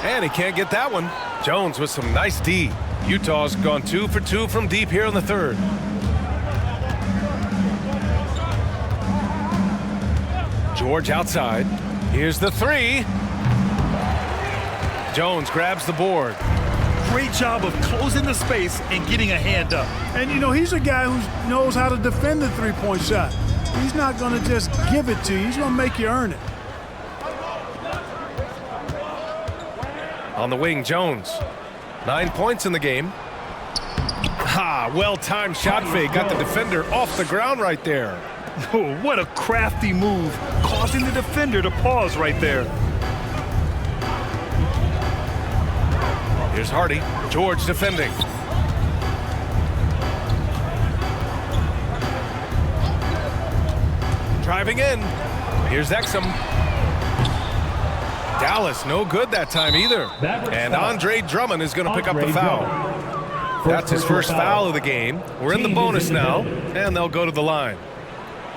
And he can't get that one. Jones with some nice D. Utah's gone 2 for 2 from deep here in the third. George outside. Here's the 3. Jones grabs the board. Great job of closing the space and getting a hand up. And, you know, he's a guy who knows how to defend the three-point shot. He's not going to just give it to you. He's going to make you earn it. On the wing, Jones. 9 points in the game. Ha! Well-timed shot fake. Got the defender off the ground right there. Oh, what a crafty move, causing the defender to pause right there. Here's Hardy. George defending. Driving in. Here's Exum. Dallas no good that time either. And Andre Drummond is going to pick up the foul. That's his first foul of the game. We're in the bonus now, and they'll go to the line.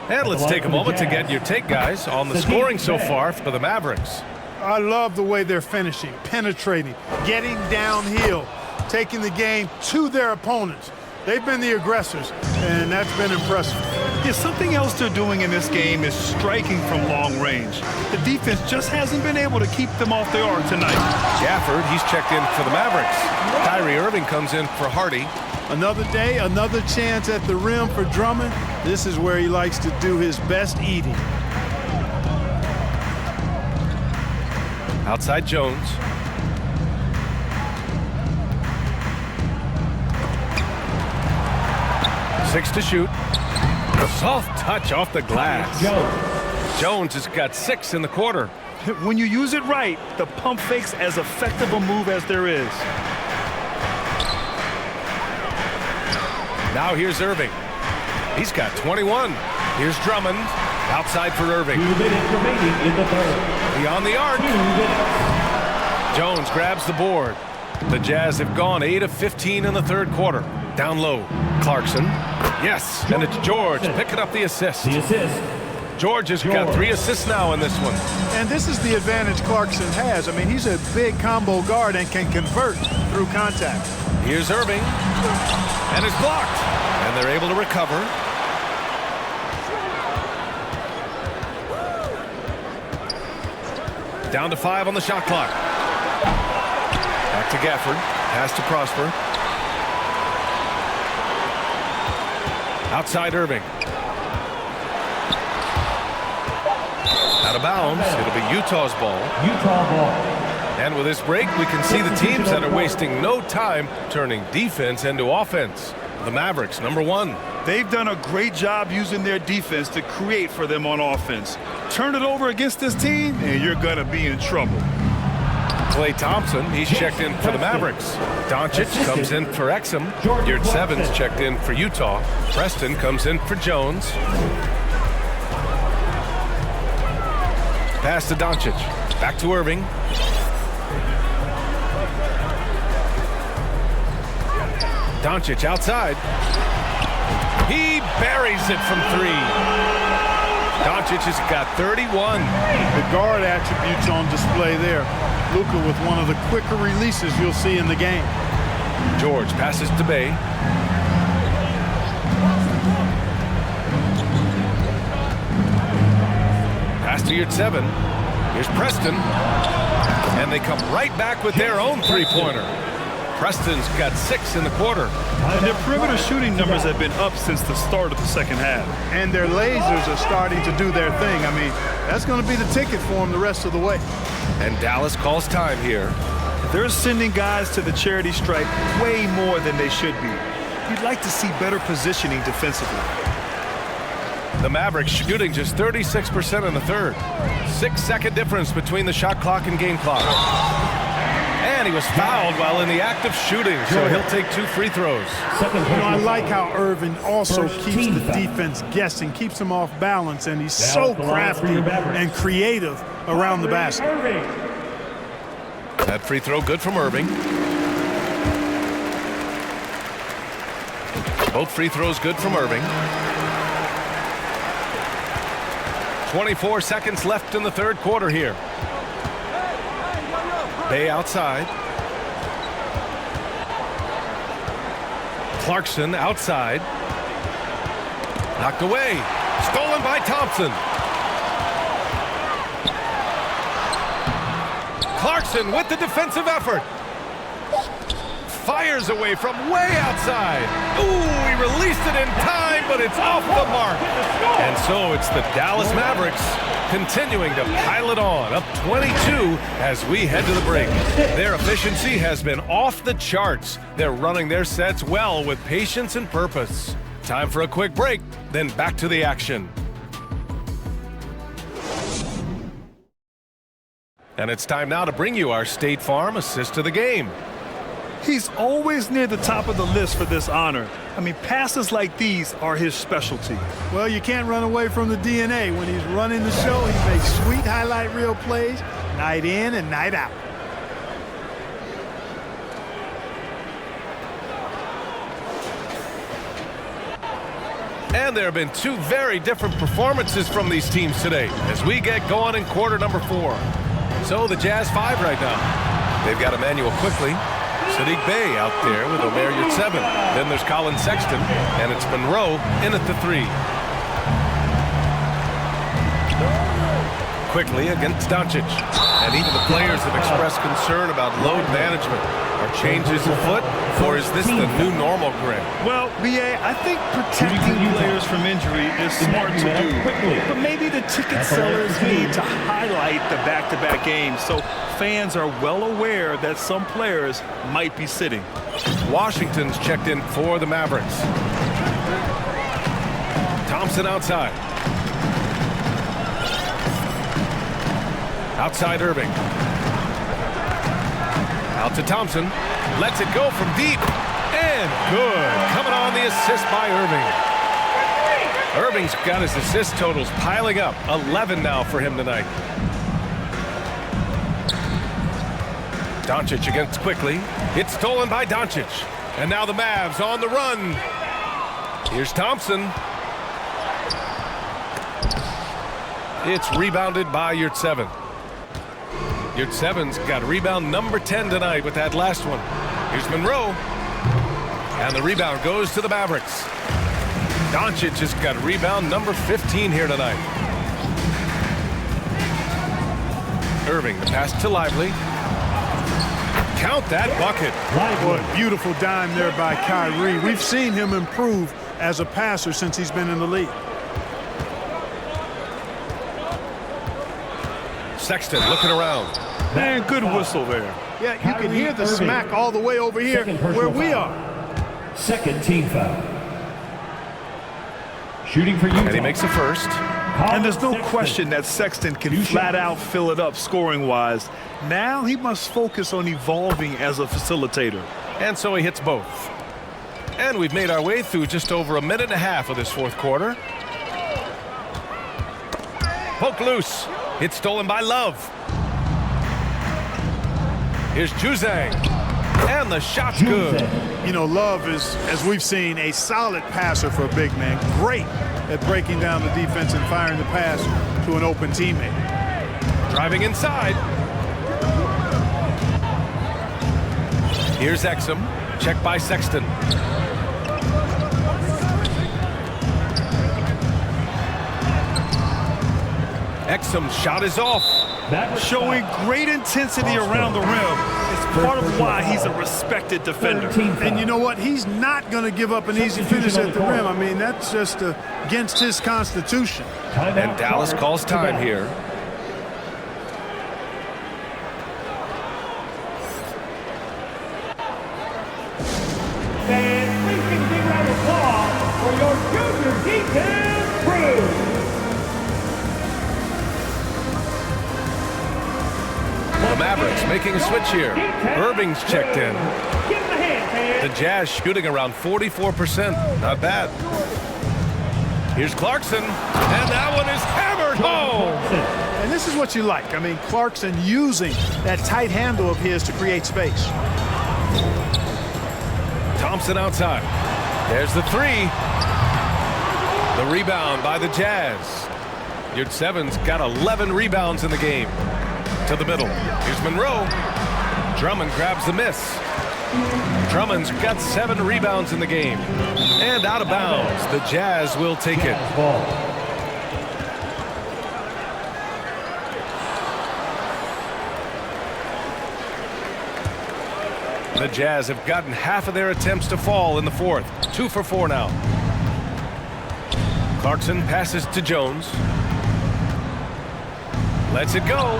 And let's take a moment to get your take, guys, on the scoring so far for the Mavericks. I love the way they're finishing, penetrating, getting downhill, taking the game to their opponents. They've been the aggressors, and that's been impressive. Yeah, something else they're doing in this game is striking from long range. The defense just hasn't been able to keep them off their arc tonight. Gafford, he's checked in for the Mavericks. Kyrie Irving comes in for Hardy. Another day, another chance at the rim for Drummond. This is where he likes to do his best eating. Outside Jones. 6 to shoot. A soft touch off the glass. Jones has got 6 in the quarter. When you use it right, the pump fake's as effective a move as there is. Now here's Irving. He's got 21. Here's Drummond. Outside for Irving. 2 minutes remaining in the third. Beyond the arc. 2 minutes. Jones grabs the board. The Jazz have gone 8 of 15 in the third quarter. Down low. Clarkson. Yes, and it's George picking up the assist. The assist. George has got 3 assists now in this one. And this is the advantage Clarkson has. I mean, he's a big combo guard and can convert through contact. Here's Irving. And it's blocked. And they're able to recover. Down to 5 on the shot clock. Back to Gafford. Pass to Prosper. Outside Irving. Out of bounds. It'll be Utah's ball. Utah ball. And with this break, we can see the teams that are wasting no time turning defense into offense. The Mavericks, number 1. They've done a great job using their defense to create for them on offense. Turn it over against this team, and you're going to be in trouble. Klay Thompson, he's checked in for the Mavericks. Doncic comes in for Exum. Yurtseven's checked in for Utah. Preston comes in for Jones. Pass to Doncic. Back to Irving. Doncic outside. He buries it from 3. Doncic has got 31. The guard attributes on display there. Luka with one of the quicker releases you'll see in the game. George passes to Bay. Pass to Yurtseven. Here's Preston. And they come right back with their own three-pointer. Preston's got 6 in the quarter. And their perimeter shooting numbers have been up since the start of the second half. And their lasers are starting to do their thing. I mean, that's going to be the ticket for them the rest of the way. And Dallas calls time here. They're sending guys to the charity stripe way more than they should be. You'd like to see better positioning defensively. The Mavericks shooting just 36% in the third. 6-second difference between the shot clock and game clock. And he was fouled while in the act of shooting, so he'll take 2 free throws. I like how Irving also keeps the defense guessing, keeps them off balance, and he's so crafty and creative around the basket. That free throw good from Irving. Both free throws good from Irving. 24 seconds left in the third quarter here. Bay outside. Clarkson outside. Knocked away. Stolen by Thompson. Clarkson with the defensive effort. Fires away from way outside. Ooh, he released it in time, but it's off the mark. And so it's the Dallas Mavericks continuing to pile it on, up 22 as we head to the break. Their efficiency has been off the charts. They're running their sets well with patience and purpose. Time for a quick break, then back to the action. And it's time now to bring you our State Farm assist of the game. He's always near the top of the list for this honor. I mean, passes like these are his specialty. Well, you can't run away from the DNA. When he's running the show, he makes sweet highlight reel plays, night in and night out. And there have been 2 very different performances from these teams today as we get going in quarter number 4. So the Jazz 5 right now. They've got Emmanuel Quickly. Sadiq Bey out there with Omer Yurtseven. Then there's Colin Sexton, and it's Monroe in at the 3. Quickly against Doncic. And even the players have expressed concern about load management. Are changes afoot, or is this the new normal, Greg? Well, B.A., I think protecting players from injury is smart to do. But maybe the ticket sellers need to highlight the back-to-back games so fans are well aware that some players might be sitting. Washington's checked in for the Mavericks. Thompson outside. Outside Irving. Out to Thompson. Lets it go from deep. And good. Coming on the assist by Irving. Irving's got his assist totals piling up. 11 now for him tonight. Doncic against quickly. It's stolen by Doncic. And now the Mavs on the run. Here's Thompson. It's rebounded by Yurtseven. Yurtseven's got rebound number 10 tonight with that last one. Here's Monroe. And the rebound goes to the Mavericks. Doncic has got rebound number 15 here tonight. Irving, the pass to Lively. Count that bucket. What a beautiful dime there by Kyrie. We've seen him improve as a passer since he's been in the league. Sexton looking around. Man, good whistle there. Yeah, you can hear the smack all the way over here where we are. Second team foul. Shooting for Utah. And he makes the first. And there's no question that Sexton can flat out fill it up scoring-wise. Now he must focus on evolving as a facilitator. And so he hits both. And we've made our way through just over a minute and a half of this fourth quarter. Poke loose. It's stolen by Love. Here's Juzang. And the shot's good. You know, Love is, as we've seen, a solid passer for a big man. Great at breaking down the defense and firing the pass to an open teammate. Driving inside. Here's Exum. Checked by Sexton. Exum's shot is off. Showing great intensity around the rim. It's part of why he's a respected defender. And you know what? He's not going to give up an easy finish at the rim. I mean, that's just against his constitution. And Dallas calls time here. And please give a big round of applause for your junior defense crew. The Mavericks making a switch here. Irving's checked in. The Jazz shooting around 44%. Not bad. Here's Clarkson. And that one is hammered home. And this is what you like. I mean, Clarkson using that tight handle of his to create space. Thompson outside. There's the three. The rebound by the Jazz. Yurtseven's got 11 rebounds in the game. To the middle. Here's Monroe. Drummond grabs the miss. Drummond's got 7 rebounds in the game. And out of bounds. The Jazz will take it. The Jazz have gotten half of their attempts to fall in the fourth. 2 for 4 now. Clarkson passes to Jones. Lets it go.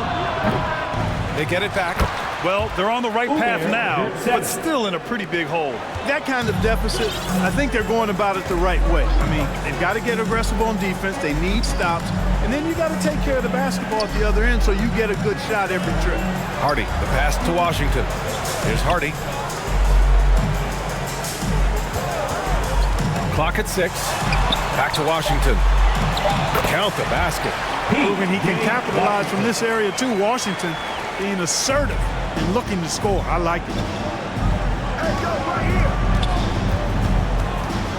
They get it back. Well, they're on the right path now, but still in a pretty big hole. That kind of deficit, I think they're going about it the right way. I mean, they've got to get aggressive on defense. They need stops. And then you got to take care of the basketball at the other end so you get a good shot every trip. Hardy, the pass to Washington. Here's Hardy. Clock at 6. Back to Washington. Count the basket. Proving he can capitalize from this area too. Washington being assertive and looking to score. I like it.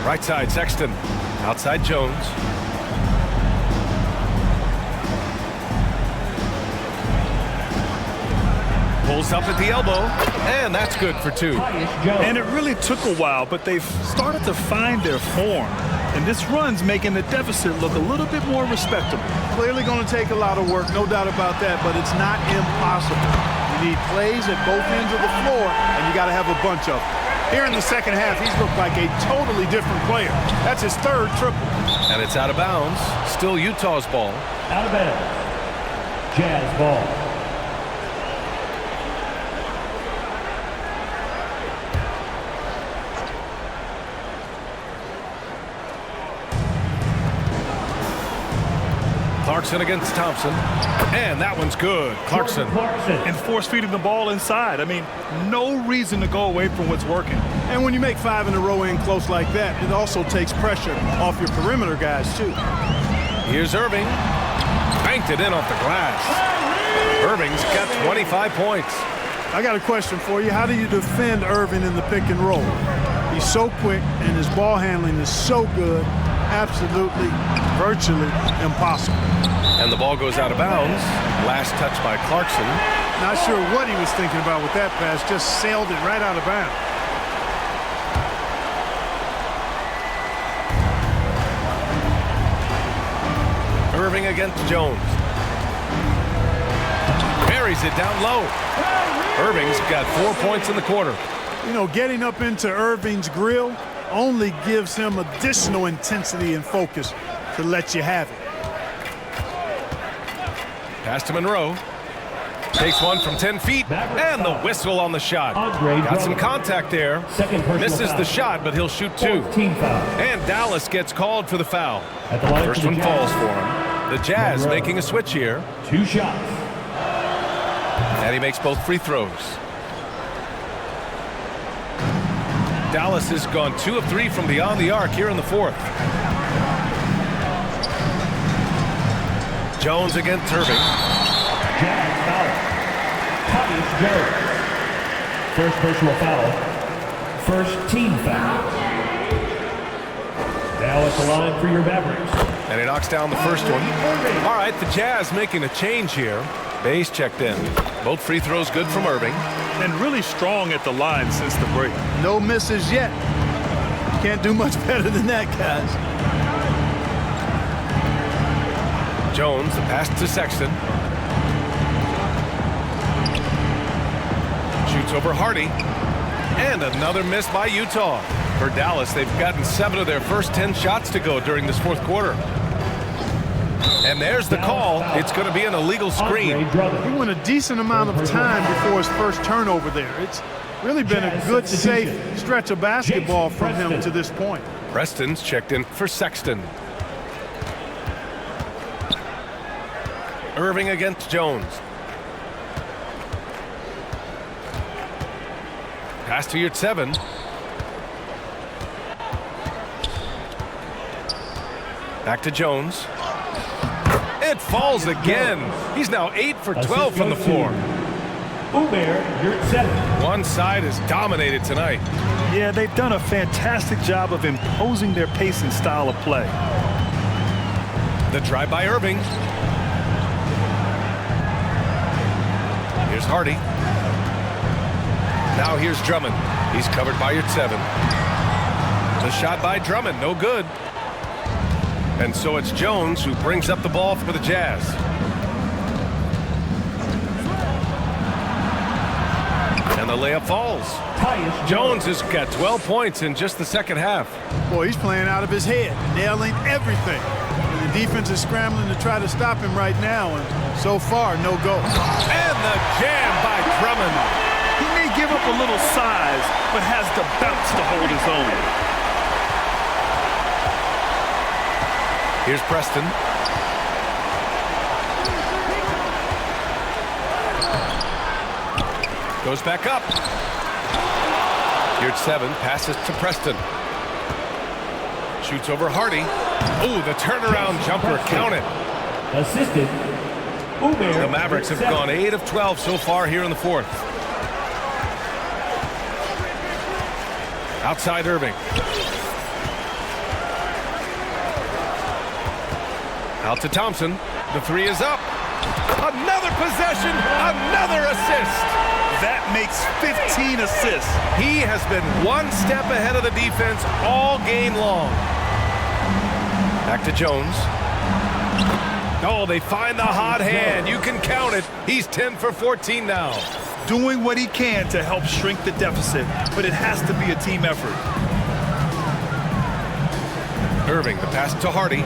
Right side, Sexton. Outside, Jones. Pulls up at the elbow, and that's good for 2. And it really took a while, but they've started to find their form. And this run's making the deficit look a little bit more respectable. Clearly going to take a lot of work, no doubt about that, but it's not impossible. You need plays at both ends of the floor, and you got to have a bunch of them. Here in the second half, he's looked like a totally different player. That's his 3rd triple. And it's out of bounds. Still Utah's ball. Out of bounds. Jazz ball. Clarkson against Thompson. And that one's good. Clarkson. And force-feeding the ball inside. I mean, no reason to go away from what's working. And when you make 5 in a row in close like that, it also takes pressure off your perimeter guys, too. Here's Irving. Banked it in off the glass. Irving's got 25 points. I got a question for you. How do you defend Irving in the pick and roll? He's so quick, and his ball handling is so good. Absolutely, virtually impossible. And the ball goes out of bounds. Last touch by Clarkson. Not sure what he was thinking about with that pass. Just sailed it right out of bounds. Irving against Jones. Buries it down low. Irving's got 4 points in the quarter. You know, getting up into Irving's grill only gives him additional intensity and focus to let you have it. Pass to Monroe. Takes one from 10 feet, and the whistle on the shot. Got some contact there. Misses the shot, but he'll shoot 2. And Dallas gets called for the foul. First one falls for him. The Jazz making a switch here. 2 shots. And he makes both free throws. Dallas has gone 2 of 3 from beyond the arc here in the 4th. Jones against Irving. Jazz foul. Jones. First personal foul. First team foul. Now at the line for your Mavericks. And he knocks down the first one. All right, the Jazz making a change here. Base checked in. Both free throws good from Irving. And really strong at the line since the break. No misses yet. Can't do much better than that, guys. Jones, the pass to Sexton. Shoots over Hardy. And another miss by Utah. For Dallas, they've gotten 7 of their first 10 shots to go during this 4th quarter. And there's the call. It's going to be an illegal screen. He went a decent amount of time before his first turnover there. It's really been a good, safe stretch of basketball from him to this point. Preston's checked in for Sexton. Irving against Jones. Pass to Yurtseven. Back to Jones. It falls again. He's now 8 for 12 from the floor. One side is dominated tonight. Yeah, they've done a fantastic job of imposing their pace and style of play. The drive by Irving. Here's Hardy. Now here's Drummond. He's covered by Yurtseven. The shot by Drummond, no good. And so it's Jones who brings up the ball for the Jazz. And the layup falls. Jones has got 12 points in just the second half. Boy, he's playing out of his head, nailing everything. And the defense is scrambling to try to stop him right now, and so far, no go. And the jam by Drummond. He may give up a little size, but has the bounce to hold his own. Here's Preston. Goes back up. Yurtseven passes to Preston. Shoots over Hardy. Ooh, the turnaround jumper, count it. Assisted. The Mavericks have gone 8 of 12 so far here in the 4th. Outside Irving. Out to Thompson. The 3 is up. Another possession, another assist. That makes 15 assists. He has been one step ahead of the defense all game long. Back to Jones. Oh, they find the hot hand. You can count it. He's 10 for 14 now. Doing what he can to help shrink the deficit, but it has to be a team effort. Irving, the pass to Hardy.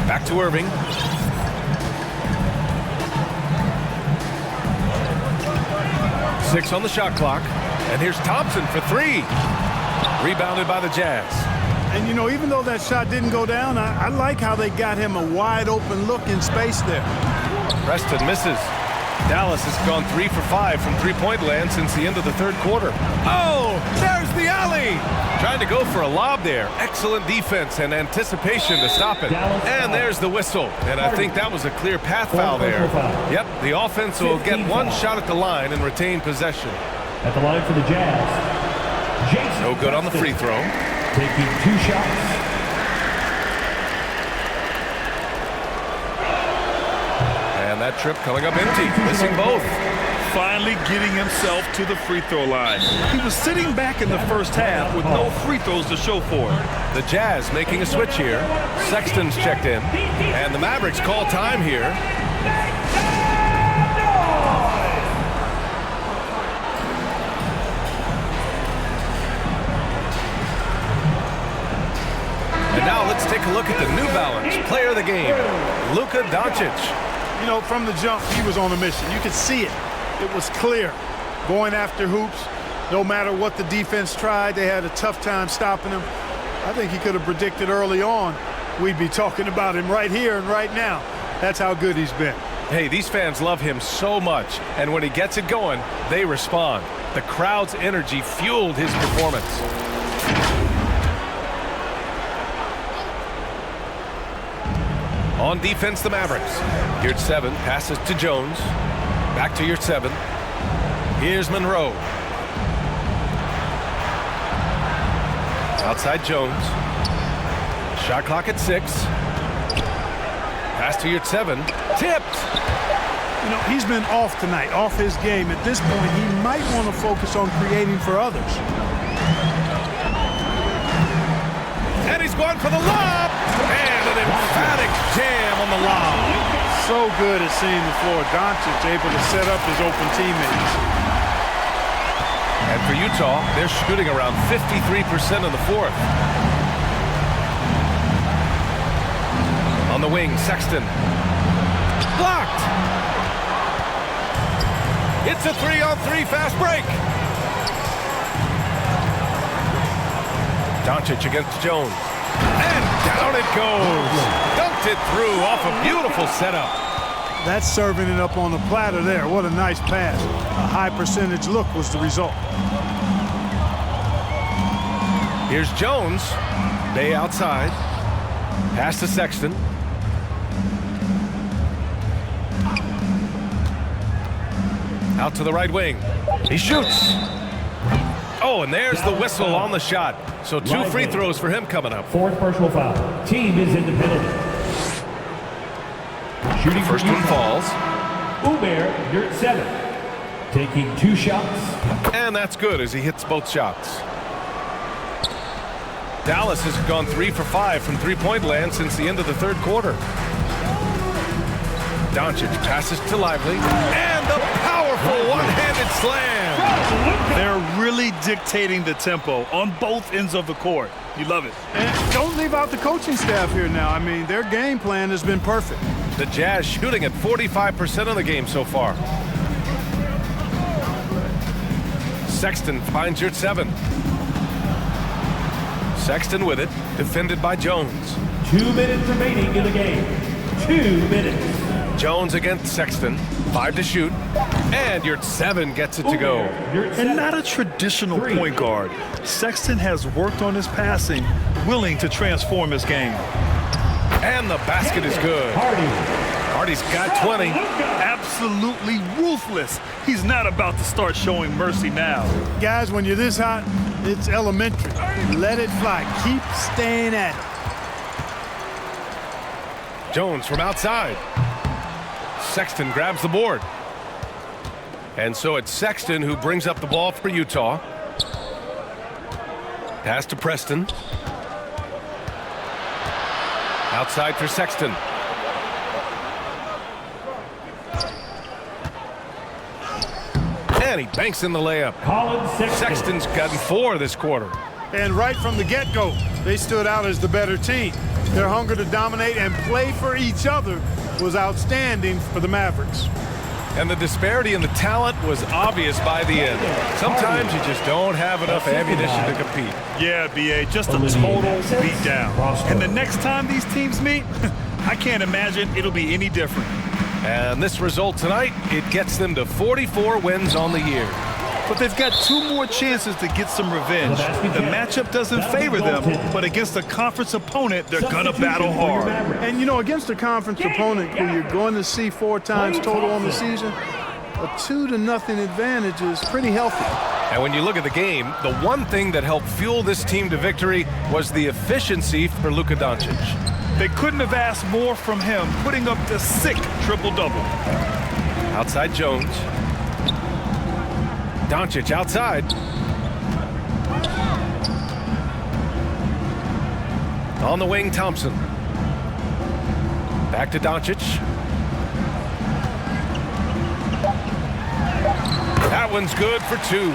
Back to Irving. Six on the shot clock. And here's Thompson for 3. Rebounded by the Jazz. And, you know, even though that shot didn't go down, I like how they got him a wide open look in space there. Preston misses. Dallas has gone 3 for 5 from three-point land since the end of the third quarter. Oh, there's the alley. Trying to go for a lob there. Excellent defense and anticipation to stop it. And there's the whistle. And I think that was a clear path foul there. Yep, the offense will get one shot at the line and retain possession. At the line for the Jazz, Jason no good on the free throw. Taking 2 shots. And that trip coming up empty, missing both. Finally getting himself to the free throw line. He was sitting back in the first half with no free throws to show for it. The Jazz making a switch here. Sexton's checked in. And the Mavericks call time here. And now let's take a look at the New Balance player of the game, Luka Doncic. You know, from the jump, he was on a mission. You could see it. It was clear. Going after hoops, no matter what the defense tried, they had a tough time stopping him. I think he could have predicted early on we'd be talking about him right here and right now. That's how good he's been. Hey, these fans love him so much, and when he gets it going, they respond. The crowd's energy fueled his performance. On defense, the Mavericks. Here's 7, passes to Jones. Back to your 7. Here's Monroe. Outside Jones. Shot clock at 6. Pass to your 7. Tipped. You know, he's been off tonight, off his game. At this point, he might want to focus on creating for others. And he's going for the lob. And an emphatic jam on the lob. So good at seeing the floor. Doncic able to set up his open teammates. And for Utah, they're shooting around 53% in the fourth. On the wing, Sexton. Blocked. It's a 3-on-3 fast break. Doncic against Jones. And down it goes. Dunked it through off a beautiful setup. That's serving it up on the platter there. What a nice pass. A high percentage look was the result. Here's Jones. Bay outside. Pass to Sexton. Out to the right wing. He shoots. Oh, and there's the whistle on the shot. So 2 free throws for him coming up. 4th personal foul. Team is in the penalty. Shooting First one falls. Uber, you're at 7. Taking 2 shots. And that's good as he hits both shots. Dallas has gone 3 for 5 from three-point land since the end of the third quarter. Doncic passes to Lively. And the powerful one-handed slam. They're really dictating the tempo on both ends of the court. You love it. And don't leave out the coaching staff here now. I mean, their game plan has been perfect. The Jazz shooting at 45% of the game so far. Sexton finds your 7. Sexton with it, defended by Jones. 2 minutes remaining in the game. 2 minutes. Jones against Sexton. 5 to shoot. And your 7 gets it to go. And not a traditional point guard. Sexton has worked on his passing, willing to transform his game. And the basket is good. Hardy's got 20. Absolutely ruthless. He's not about to start showing mercy now. Guys, when you're this hot, it's elementary. Let it fly. Keep staying at it. Jones from outside. Sexton grabs the board. And so it's Sexton who brings up the ball for Utah. Pass to Preston. Outside for Sexton. And he banks in the layup. Sexton's gotten 4 this quarter. And right from the get-go, they stood out as the better team. Their hunger to dominate and play for each other was outstanding for the Mavericks. And the disparity in the talent was obvious by the end. Sometimes you just don't have enough ammunition to compete. Yeah, BA, just a total beatdown. And the next time these teams meet, I can't imagine it'll be any different. And this result tonight, it gets them to 44 wins on the year. But they've got 2 more chances to get some revenge. The matchup doesn't favor them, but against a conference opponent, they're going to battle hard. And, you know, against a conference opponent who you're going to see 4 times total on the season, a 2-0 advantage is pretty healthy. And when you look at the game, the one thing that helped fuel this team to victory was the efficiency for Luka Doncic. They couldn't have asked more from him, putting up the sick triple-double. Outside Jones. Doncic outside. On the wing, Thompson. Back to Doncic. That one's good for 2.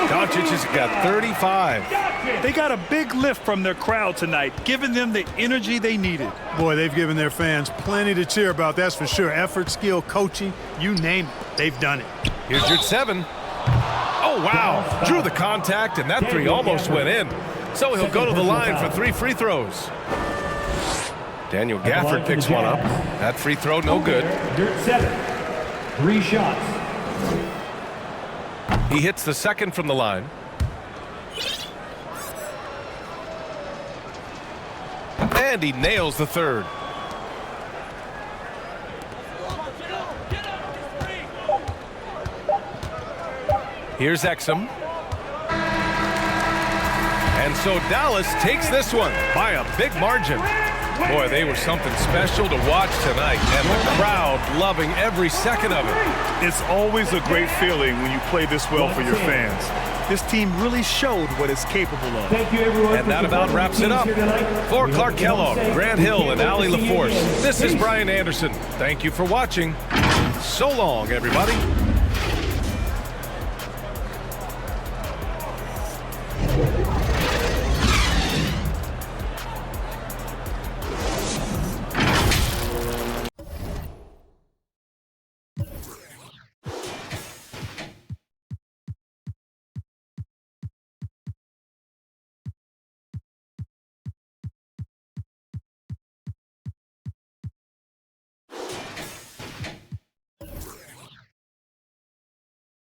Doncic has got 35. They got a big lift from their crowd tonight, giving them the energy they needed. Boy, they've given their fans plenty to cheer about, that's for sure. Effort, skill, coaching, you name it, they've done it. Here's your 7. Oh, wow. Drew the contact, and that 3 almost went in. So he'll go to the line for 3 free throws. Daniel Gafford picks one up. That free throw, no good. Dirt 7. 3 shots. He hits the second from the line. And he nails the third. Here's Exum. And so Dallas takes this one by a big margin. Boy, they were something special to watch tonight, and the crowd loving every second of it. It's always a great feeling when you play this well for your fans. This team really showed what it's capable of. Thank you, everyone. And that about wraps it up. For Clark Kellogg, Grant Hill, and Allie LaForce, this is Brian Anderson. Thank you for watching. So long, everybody.